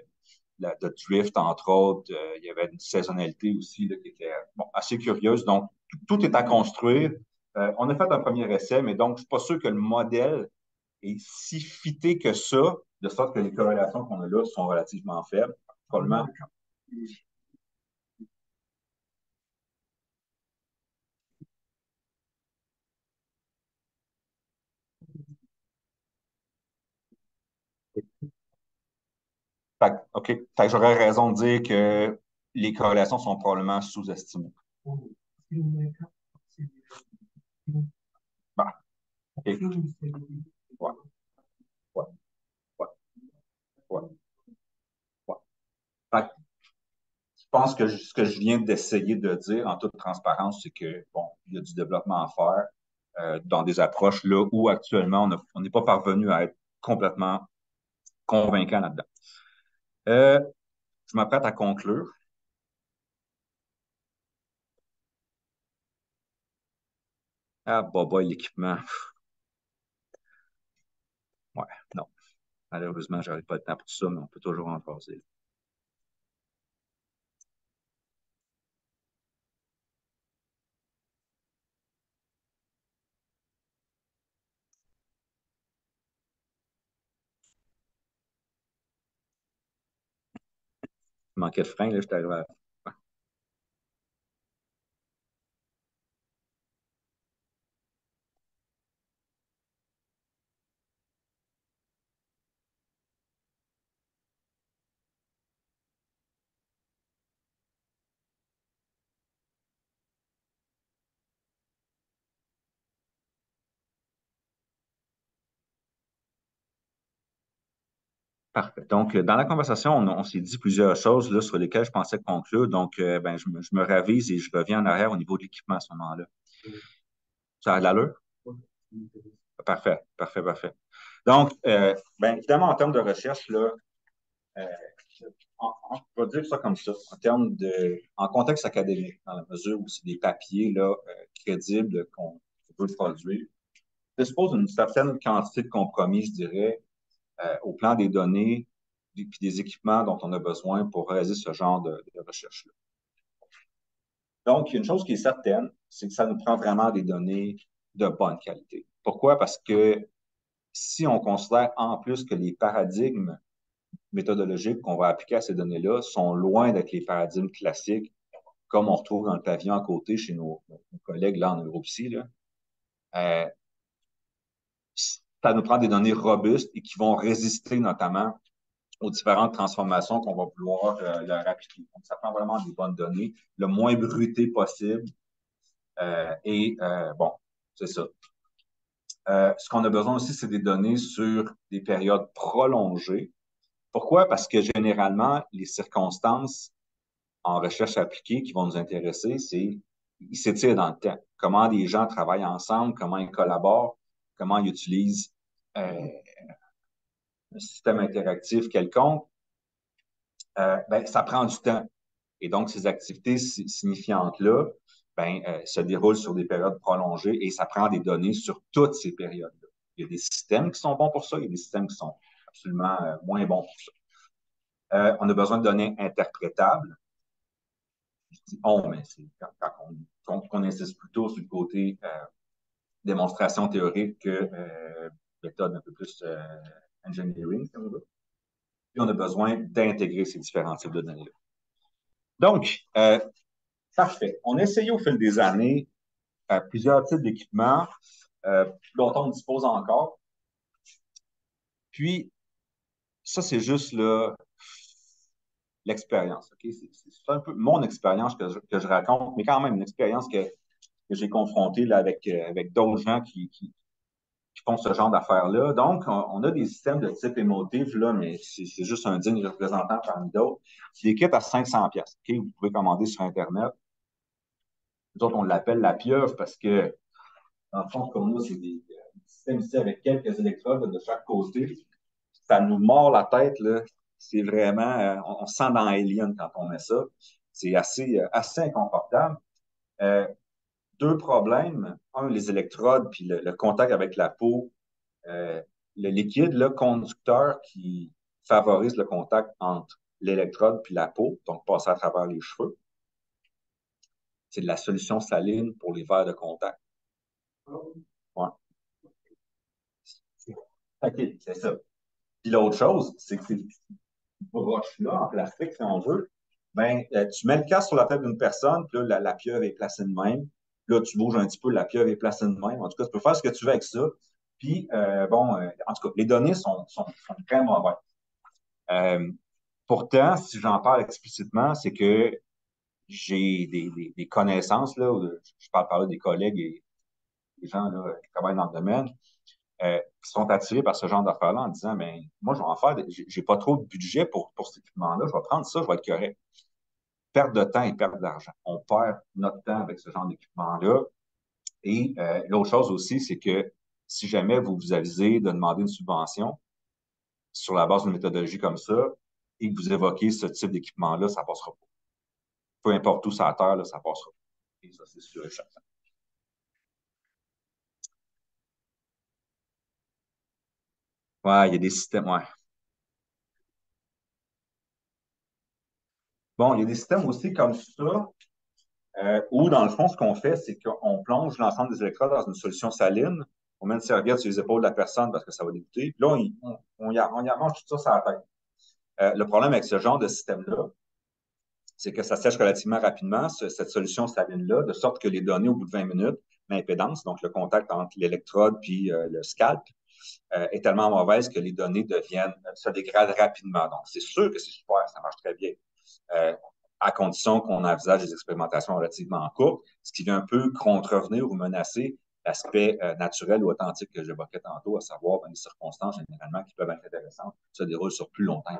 drift, entre autres. Il y avait une saisonnalité aussi là, qui était bon, assez curieuse. Donc, tout est à construire. On a fait un premier essai, mais donc, je ne suis pas sûr que le modèle est si fité que ça, de sorte que les corrélations qu'on a là sont relativement faibles. Probablement. OK. Fait que j'aurais raison de dire que les corrélations sont probablement sous-estimées. Bon, OK. Ouais, ouais, ouais, ouais, ouais. Fait que je pense que ce que je viens d'essayer de dire en toute transparence, c'est que, bon, il y a du développement à faire dans des approches là où actuellement on n'est pas parvenu à être complètement convaincant là-dedans. Euh, je m'apprête à conclure. Ah, bah, l'équipement. Ouais, non. Malheureusement, j'aurais pas le temps pour ça, mais on peut toujours en passer. Il manquait de frein, là, j'étais arrivé à... Parfait. Donc, dans la conversation, on s'est dit plusieurs choses là, sur lesquelles je pensais conclure. Donc, ben, je me ravise et je reviens en arrière au niveau de l'équipement à ce moment-là. Ça a de l'allure? Parfait, parfait, parfait. Donc, ben, évidemment, en termes de recherche, là, euh, je vais dire ça comme ça, en contexte académique, dans la mesure où c'est des papiers là, crédibles qu'on peut produire, ça suppose une certaine quantité de compromis, je dirais, au plan des données et des équipements dont on a besoin pour réaliser ce genre de recherche-là. Donc, il y a une chose qui est certaine, c'est que ça nous prend vraiment des données de bonne qualité. Pourquoi? Parce que si on considère en plus que les paradigmes méthodologiques qu'on va appliquer à ces données-là sont loin d'être les paradigmes classiques, comme on retrouve dans le pavillon à côté chez nos collègues là en neuropsy, là, ça nous prend des données robustes et qui vont résister notamment aux différentes transformations qu'on va vouloir leur appliquer. Donc, ça prend vraiment des bonnes données, le moins bruité possible. Bon, c'est ça. Ce qu'on a besoin aussi, c'est des données sur des périodes prolongées. Pourquoi? Parce que généralement, les circonstances en recherche appliquée qui vont nous intéresser, ils s'étirent dans le temps. Comment les gens travaillent ensemble, comment ils collaborent, comment ils utilisent un système interactif quelconque. Ça prend du temps. Et donc, ces activités signifiantes-là se déroulent sur des périodes prolongées et ça prend des données sur toutes ces périodes-là. Il y a des systèmes qui sont bons pour ça, il y a des systèmes qui sont absolument moins bons pour ça. On a besoin de données interprétables. Je dis on, mais c'est quand on insiste plutôt sur le côté démonstration théorique que méthode un peu plus engineering, si on veut. Puis on a besoin d'intégrer ces différents types de données-là. Donc, parfait. On a essayé au fil des années plusieurs types d'équipements dont on dispose encore. Puis, ça, c'est juste l'expérience. Okay? C'est un peu mon expérience que je raconte, mais quand même une expérience que j'ai confrontée là, avec d'autres gens qui font ce genre d'affaires-là. Donc, on a des systèmes de type émotif, là, mais c'est juste un digne représentant parmi d'autres. C'est des kits à 500$. Okay? Vous pouvez commander sur Internet. Nous autres, on l'appelle la pieuvre parce que, en fond, comme nous, c'est des systèmes ici avec quelques électrodes de chaque côté. Ça nous mord la tête, là. C'est vraiment, on se sent dans Alien quand on met ça. C'est assez inconfortable. Deux problèmes. Un, les électrodes, puis le contact avec la peau. Le liquide, le conducteur qui favorise le contact entre l'électrode puis la peau, donc passer à travers les cheveux. C'est de la solution saline pour les verres de contact. Ouais. OK, c'est ça. Puis l'autre chose, c'est que ces broches-là, en plastique, si on veut, tu mets le casque sur la tête d'une personne, puis là, la pieuvre est placée de même. Là, tu bouges un petit peu, la pieuvre est placée de même. En tout cas, tu peux faire ce que tu veux avec ça. Puis, en tout cas, les données sont très mauvaises. Pourtant, si j'en parle explicitement, c'est que j'ai des connaissances, là, je parle par là des collègues et des gens là, qui travaillent dans le domaine, qui sont attirés par ce genre d'affaires-là en disant, moi, je vais en faire, j'ai pas trop de budget pour cet équipement-là, je vais prendre ça, je vais être correct. Perte de temps et perte d'argent. On perd notre temps avec ce genre d'équipement-là. Et l'autre chose aussi, c'est que si jamais vous vous avisez de demander une subvention sur la base d'une méthodologie comme ça, et que vous évoquez ce type d'équipement-là, ça ne passera pas. Peu importe où ça à terre, là, ça passera pas. Et ça, c'est sûr et certain. Ouais, il y a des systèmes, ouais. Bon, il y a des systèmes aussi comme ça, où dans le fond, ce qu'on fait, c'est qu'on plonge l'ensemble des électrodes dans une solution saline, on met une serviette sur les épaules de la personne parce que ça va dégoûter, puis là, on y arrange tout ça sur la tête. Le problème avec ce genre de système-là, c'est que ça sèche relativement rapidement, cette solution saline-là, de sorte que les données, au bout de 20 minutes, l'impédance, donc le contact entre l'électrode puis le scalp, est tellement mauvaise que les données se dégradent rapidement. Donc, c'est sûr que c'est super, ça marche très bien, à condition qu'on envisage des expérimentations relativement courtes, ce qui vient un peu contrevenir ou menacer l'aspect naturel ou authentique que j'évoquais tantôt, à savoir les circonstances généralement qui peuvent être intéressantes, se déroulent sur plus longtemps.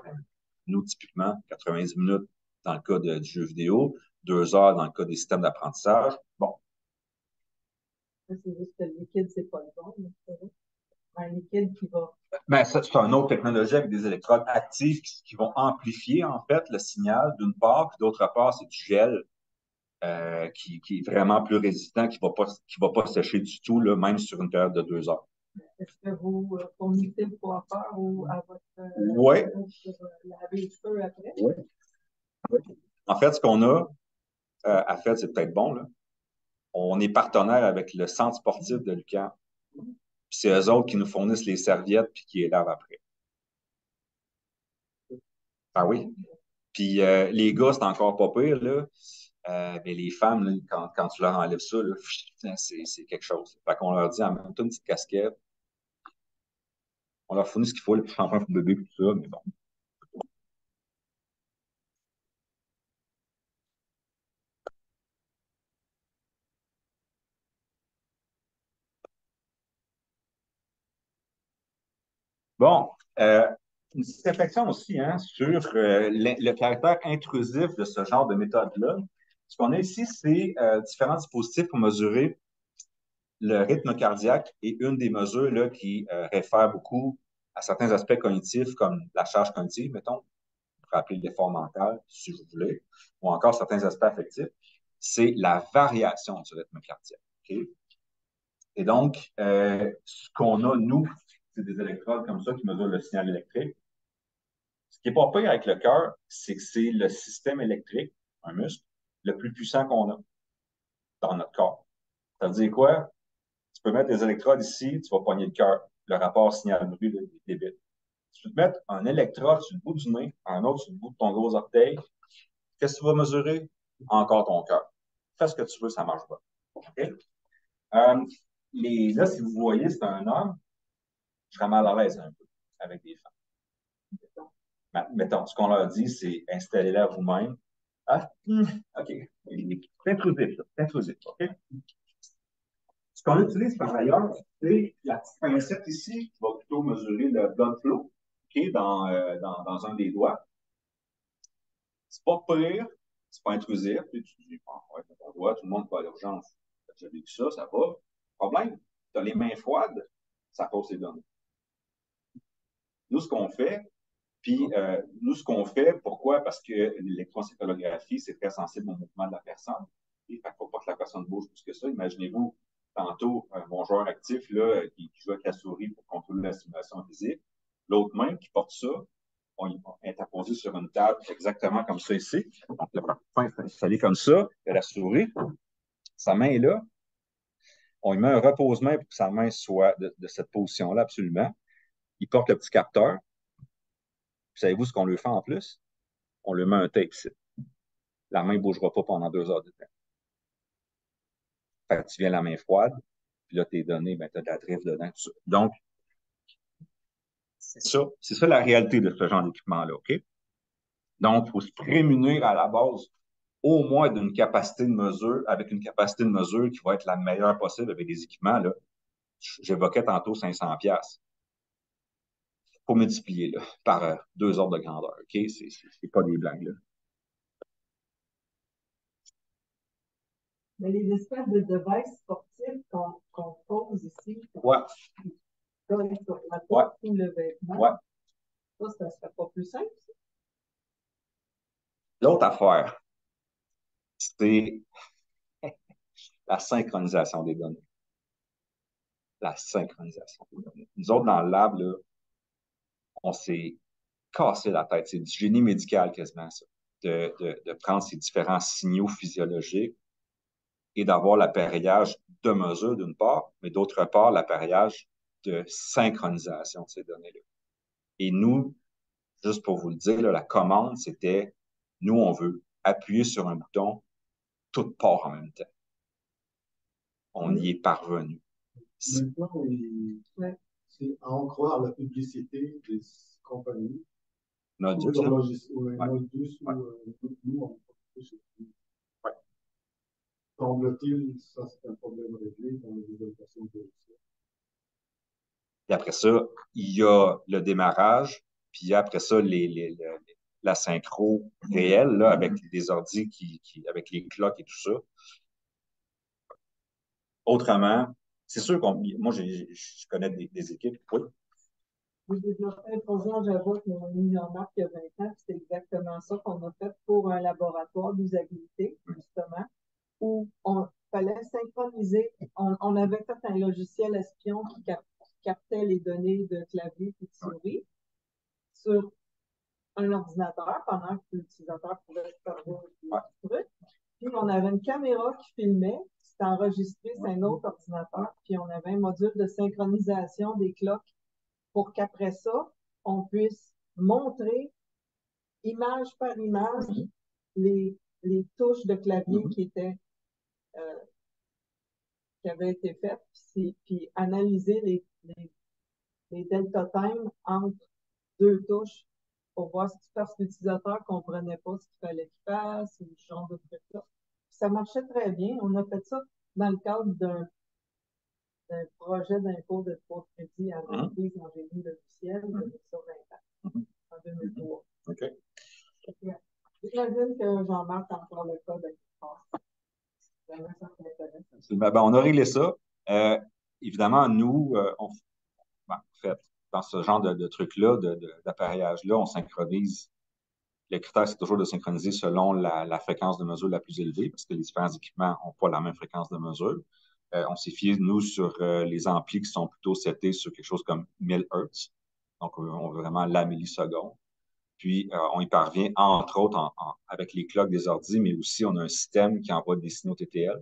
Nous, typiquement, 90 minutes dans le cas du jeu vidéo, 2 heures dans le cas des systèmes d'apprentissage. Bon. C'est juste que le liquide, c'est pas le bon. Un liquide qui va. Ça, c'est une autre technologie avec des électrodes actives qui vont amplifier, en fait, le signal, d'une part, puis d'autre part, c'est du gel qui est vraiment plus résistant, qui va pas sécher du tout, là, même sur une période de 2 heures. Est-ce que vous fournissez le coiffeur ou à votre Oui. pour laver les cheveux après? Oui. En fait, ce qu'on a à fait, c'est peut-être bon, là. On est partenaire avec le centre sportif de l'UQAM. Puis c'est eux autres qui nous fournissent les serviettes puis qui les lavent après. Ah oui. Puis les gars, c'est encore pas pire, là. Mais les femmes, là, quand tu leur enlèves ça, là, c'est quelque chose. Fait qu'on leur dit, amène-toi une petite casquette. On leur fournit ce qu'il faut, les petits shampoings pour bébé, tout ça, mais bon. Bon, une petite réflexion aussi hein, sur le caractère intrusif de ce genre de méthode-là. Ce qu'on a ici, c'est différents dispositifs pour mesurer le rythme cardiaque et une des mesures là, qui réfère beaucoup à certains aspects cognitifs, comme la charge cognitive, mettons, on pourrait appeler l'effort mental, si vous voulez, ou encore certains aspects affectifs, c'est la variation du rythme cardiaque. Okay? Et donc, ce qu'on a, nous, c'est des électrodes comme ça qui mesurent le signal électrique. Ce qui n'est pas pire avec le cœur, c'est que c'est le système électrique, un muscle, le plus puissant qu'on a dans notre corps. Ça veut dire quoi? Tu peux mettre des électrodes ici, tu vas pogner le cœur, le rapport signal-bruit débite. Tu peux te mettre un électrode sur le bout du nez, un autre sur le bout de ton gros orteil. Qu'est-ce que tu vas mesurer? Encore ton cœur. Fais ce que tu veux, ça ne marche pas. Okay? Là, si vous voyez, c'est un homme. Je serais mal à l'aise un peu avec des femmes. Mettons, ce qu'on leur dit, c'est installez-la vous-même. Ah, OK. C'est intrusif, ça. C'est intrusif, OK? Ce qu'on utilise par ailleurs, c'est la petite pincette ici qui va plutôt mesurer le blood flow, OK, dans un des doigts. C'est pas pire, c'est pas intrusif. Tu dis, bon, ouais, ton doigt, tout le monde va à l'urgence. J'ai vu ça, ça va. Problème, tu as les mains froides, ça cause les données. Nous, ce qu'on fait, pourquoi? Parce que l'électroencéphalographie, c'est très sensible au mouvement de la personne. Il ne faut pas que la personne bouge plus que ça. Imaginez-vous, tantôt, mon joueur actif là, qui joue avec la souris pour contrôler la stimulation physique. L'autre main qui porte ça, on est interposé sur une table exactement comme ça ici. Donc, le point est installé comme ça, et la souris, sa main est là. On lui met un repose-main pour que sa main soit de cette position-là, absolument. Il porte le petit capteur. Savez-vous ce qu'on lui fait en plus? On lui met un tape ici. La main ne bougera pas pendant 2 heures de temps. Fait que tu viens la main froide, puis là, tes données, ben, tu as de la drift dedans. Tout ça. Donc, c'est ça la réalité de ce genre d'équipement-là, OK? Donc, il faut se prémunir à la base au moins d'une capacité de mesure, avec une capacité de mesure qui va être la meilleure possible avec des équipements, là. J'évoquais tantôt 500$. Il faut multiplier là, par 2 ordres de grandeur, OK? C'est pas des blagues, là. Mais les espèces de devices sportifs qu'on pose ici, ouais. Sur la tête ouais. ou le vêtement, ouais. Ça serait pas plus simple? L'autre affaire, c'est la synchronisation des données. La synchronisation des données. Nous autres, dans le lab, là, on s'est cassé la tête. C'est du génie médical quasiment, ça. De prendre ces différents signaux physiologiques et d'avoir l'appareillage de mesure d'une part, mais d'autre part, l'appareillage de synchronisation de ces données-là. Et nous, juste pour vous le dire, là, la commande, c'était, nous, on veut appuyer sur un bouton, tout part en même temps. On y est parvenu. Maintenant, c'est à en croire la publicité des compagnies. Nodus, ou là? Nodus, nous, on ouais. Semble-t-il, ça, c'est un problème réglé dans les visualisations de logiciels. Puis après ça, il y a le démarrage, puis après ça, la synchro réelle, là, avec des ordis avec les clocks et tout ça. Autrement, c'est sûr moi, je connais des équipes, oui. J'ai développé un projet en Java qui m'a mis en marque il y a 20 ans. C'est exactement ça qu'on a fait pour un laboratoire d'usabilité, justement, où on fallait synchroniser. On avait fait un logiciel espion qui captait les données de clavier et de souris sur un ordinateur pendant que l'utilisateur pouvait faire du truc. Puis on avait une caméra qui filmait, c'était enregistré, c'est un autre ordinateur, puis on avait un module de synchronisation des cloques pour qu'après ça, on puisse montrer image par image les touches de clavier qui avaient été faites, puis analyser les delta time entre deux touches pour voir si parce que l'utilisateur ne comprenait pas ce qu'il fallait qu'il fasse ou ce genre de truc-là. Ça marchait très bien. On a fait ça dans le cadre d'un projet d'impôt de crédit à l'entreprise en génie logiciel de ça 20 ans, en 2003. OK. J'imagine que Jean-Marc a encore le code avec on a réglé ça. Évidemment, nous, en fait, dans ce genre de truc-là, d'appareillage-là, on synchronise. Le critère, c'est toujours de synchroniser selon la fréquence de mesure la plus élevée, parce que les différents équipements n'ont pas la même fréquence de mesure. On s'est fié, nous, sur les amplis qui sont plutôt setés sur quelque chose comme 1000 Hz. Donc, on veut vraiment la milliseconde. Puis, on y parvient, entre autres, avec les clocks des ordi, mais aussi, on a un système qui envoie des signaux TTL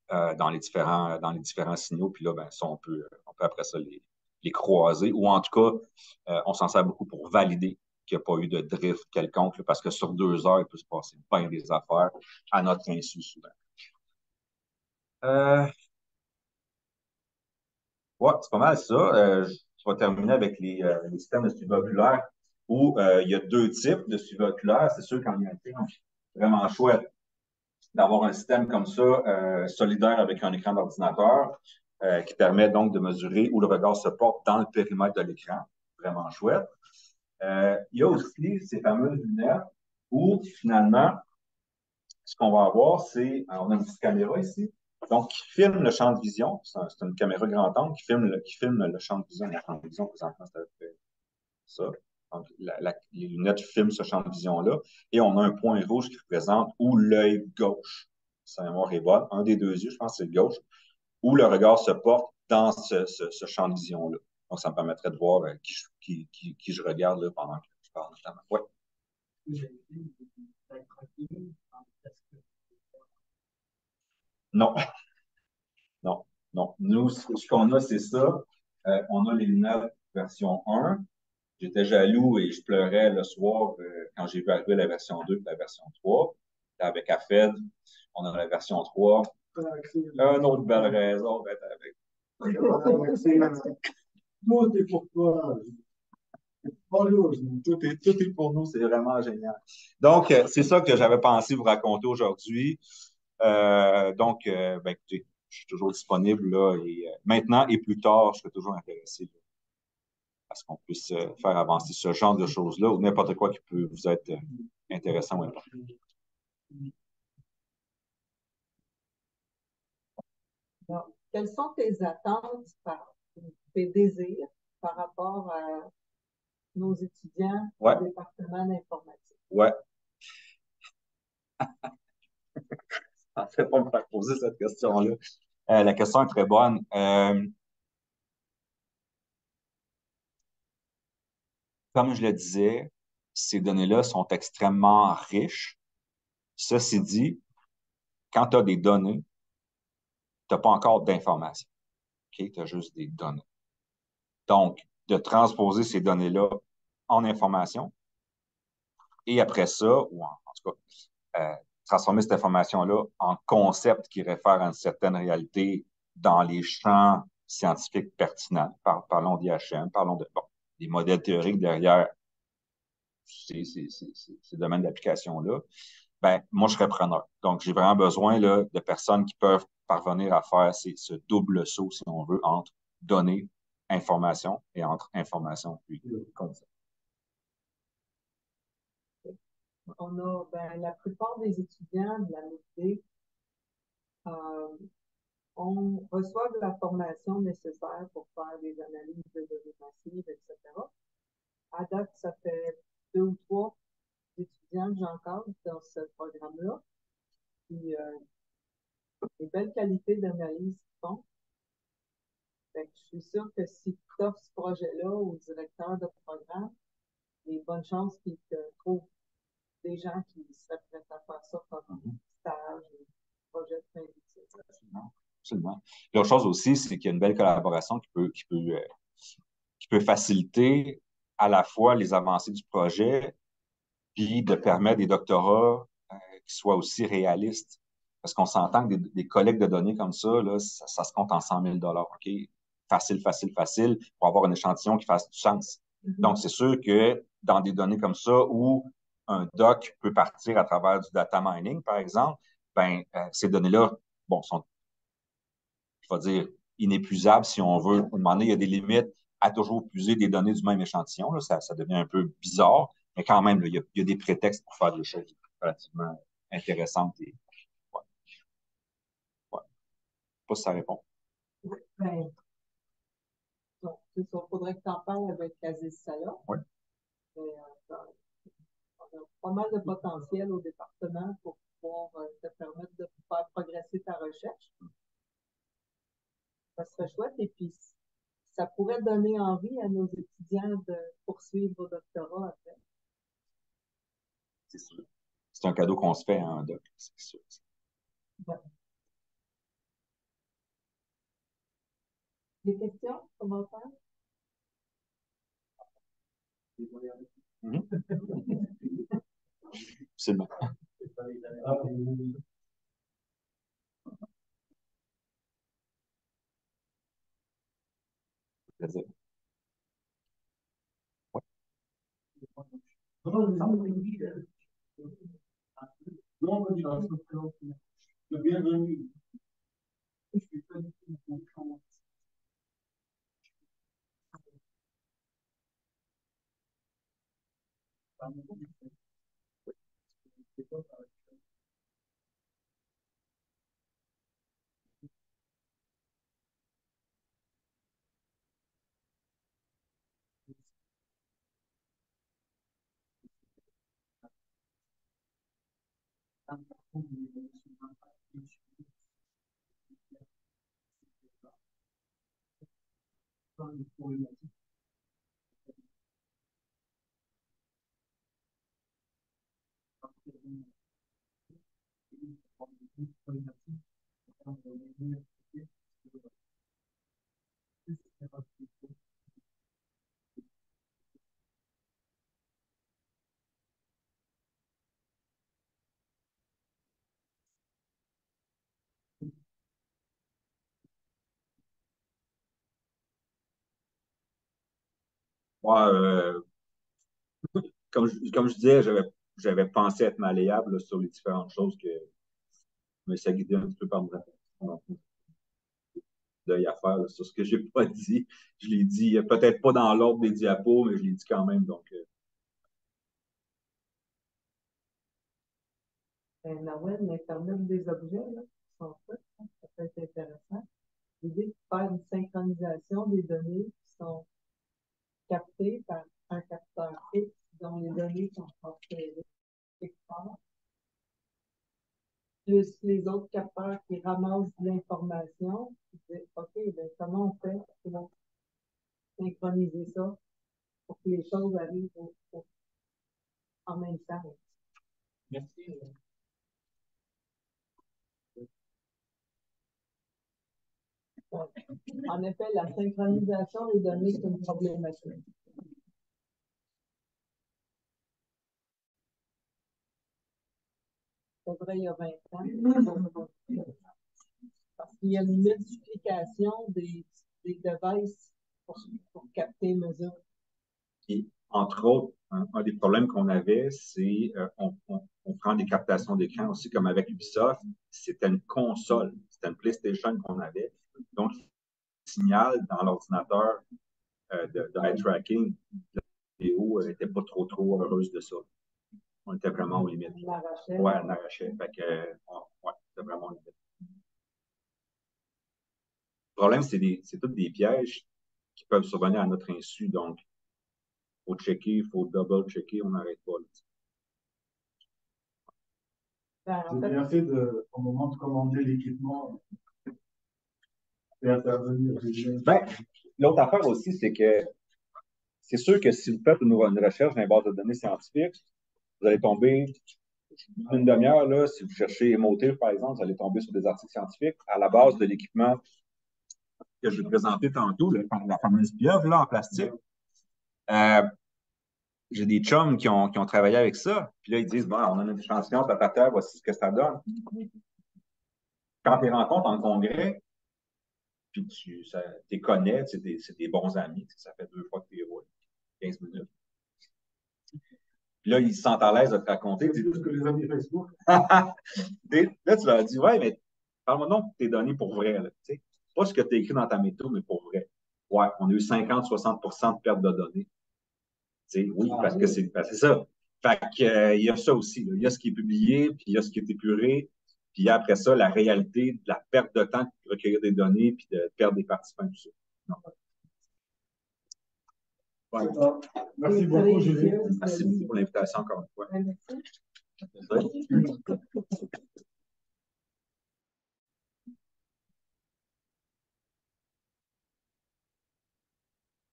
dans les différents signaux. Puis là, ça, on peut après ça les croiser. Ou en tout cas, on s'en sert beaucoup pour valider qu'il n'y a pas eu de drift quelconque, là, parce que sur 2 heures, il peut se passer bien des affaires à notre insu souvent. Ouais, c'est pas mal ça. Je vais terminer avec les systèmes de suivi oculaire où il y a deux types de suivi oculaire. C'est sûr qu'en réalité, c'est vraiment chouette d'avoir un système comme ça, solidaire avec un écran d'ordinateur qui permet donc de mesurer où le regard se porte dans le périmètre de l'écran. Vraiment chouette. Il y a aussi ces fameuses lunettes où finalement, ce qu'on va avoir, c'est, on a une petite caméra ici, donc qui filme le champ de vision. C'est une caméra grand angle qui filme le champ de vision. Le champ de vision, présentement, c'est ça. Donc, les lunettes filment ce champ de vision-là. Et on a un point rouge qui représente où l'œil gauche, sa mémoire est bonne, un des deux yeux, je pense que c'est le gauche, où le regard se porte dans ce champ de vision-là. Donc, ça me permettrait de voir qui je regarde là, pendant que je parle notamment. Ouais. Non, non, non. Nous, ce qu'on a, c'est ça. On a les lunettes version 1. J'étais jaloux et je pleurais le soir quand j'ai vu arriver la version 2 et la version 3. Là, avec AFED, on a la version 3. Une autre belle raison d'être avec. Moi, c'est pour toi. Tout est pour nous, c'est vraiment génial. Donc, c'est ça que j'avais pensé vous raconter aujourd'hui. Écoutez, je suis toujours disponible là, et maintenant et plus tard, je serai toujours intéressé là, à ce qu'on puisse faire avancer ce genre de choses-là ou n'importe quoi qui peut vous être intéressant ou important. Donc, quelles sont tes attentes, tes désirs par rapport à nos étudiants Ouais. au département d'informatique? Ouais. En fait, pas me faire poser cette question-là. La question est très bonne. Comme je le disais, ces données-là sont extrêmement riches. Ceci dit, quand tu as des données, tu n'as pas encore d'informations. Okay? Tu as juste des données. Donc, de transposer ces données-là en information et après ça, ou en tout cas, transformer cette information-là en concept qui réfère à une certaine réalité dans les champs scientifiques pertinents. Parlons d'IHM, parlons des modèles théoriques derrière ces domaines d'application-là. Moi, je serais preneur. Donc, j'ai vraiment besoin là, de personnes qui peuvent parvenir à faire ce double saut, si on veut, entre données, information et entre information puis concept. On a, la plupart des étudiants de la MIT on reçoit de la formation nécessaire pour faire des analyses de données massives, etc. À date, ça fait 2 ou 3 étudiants que j'encadre dans ce programme-là. Puis, des belles qualités d'analyse qu'ils font. Fait que je suis sûre que si tu offres ce projet-là au directeur de programme, il y a de bonnes chances qu'il te trouve des gens qui seraient prêts à faire ça comme stage, projet de fin d'études. Absolument. Absolument. L'autre chose aussi, c'est qu'il y a une belle collaboration qui peut faciliter à la fois les avancées du projet, puis de permettre des doctorats qui soient aussi réalistes. Parce qu'on s'entend que des collectes de données comme ça, là, ça se compte en 100 000 $. OK? facile pour avoir un échantillon qui fasse du sens. Donc, c'est sûr que dans des données comme ça, où un doc peut partir à travers du data mining, par exemple, ben, ces données-là, bon, sont, je vais dire, inépuisables si on veut. À un moment donné, il y a des limites à toujours puiser des données du même échantillon. Là, ça devient un peu bizarre, mais quand même, là, il y a des prétextes pour faire des choses relativement intéressantes. Et, ouais, ouais. Je sais pas si ça répond. Ben, donc, il faudrait que tu en parles avec Aziz Salah. Oui. On a pas mal de potentiel au département pour pouvoir te permettre de faire progresser ta recherche. Ça serait chouette. Et puis, ça pourrait donner envie à nos étudiants de poursuivre au doctorat après. C'est sûr. C'est un cadeau qu'on se fait, hein, doc. C'est sûr. Ouais. Des questions, commentaires? Absolument. Plaisir. Ouais. Bienvenue. Moi, comme je disais, j'avais pensé être malléable là, sur les différentes choses que je me suis guidé un petit peu par mon deuil à faire là, sur ce que j'ai pas dit. Je l'ai dit, peut-être pas dans l'ordre des diapos, mais je l'ai dit quand même. Donc, Nawel, l'Internet des objets, là, qui sont faits, hein, ça peut être intéressant. L'idée de faire une synchronisation des données qui sont captées par un capteur X dont les données sont transférées quelque part, plus les autres capteurs qui ramassent de l'information. OK, ben, comment on fait pour synchroniser ça pour que les choses arrivent en même temps? Merci. En effet, la synchronisation des données, c'est une problématique. C'est vrai, il y a 20 ans. Parce qu'il y a une multiplication des devices pour capter et mesurer. et, entre autres, un des problèmes qu'on avait, c'est on prend des captations d'écran aussi, comme avec Ubisoft. C'était une console, c'était une PlayStation qu'on avait. Donc, le signal dans l'ordinateur de eye tracking, la vidéo n'était pas trop heureuse de ça. On était vraiment aux limites. On l'arrachait. Ouais, on arrachait. Fait que, ouais, c'était vraiment aux limites. Le problème, c'est tous des pièges qui peuvent survenir à notre insu. Donc, il faut checker, il faut double-checker, on n'arrête pas. J'ai bien fait au moment de commander l'équipement et intervenir. Ben, l'autre affaire aussi, c'est que c'est sûr que si vous faites une recherche dans les bases de données scientifiques, vous allez tomber une demi-heure, là, si vous cherchez Emotive, par exemple, vous allez tomber sur des articles scientifiques à la base de l'équipement que je vais présenter tantôt, la fameuse pieuvre là, en plastique. J'ai des chums qui ont travaillé avec ça. Puis là, ils disent, bon, on a une échantillon de terre, voici ce que ça donne. Quand tu les rencontres en congrès, puis tu les connais, c'est des bons amis, ça fait 2 fois que tu les roules, 15 minutes. Puis là, ils se sentent à l'aise de te raconter. C'est plus que les amis Facebook. Là, tu leur dis, ouais, mais parle-moi donc de tes données pour vrai. Là, pas ce que tu as écrit dans ta méthode, mais pour vrai. Ouais, on a eu 50-60% de perte de données. Oui, parce que c'est ça. Fait que, il y a ça aussi. Là. Il y a ce qui est publié, puis il y a ce qui est épuré. Puis après ça, la réalité de la perte de temps de recueillir des données, puis de perdre des participants, tout ça. Non. Ouais. Merci beaucoup, Julie. Merci beaucoup pour l'invitation encore une fois. Merci.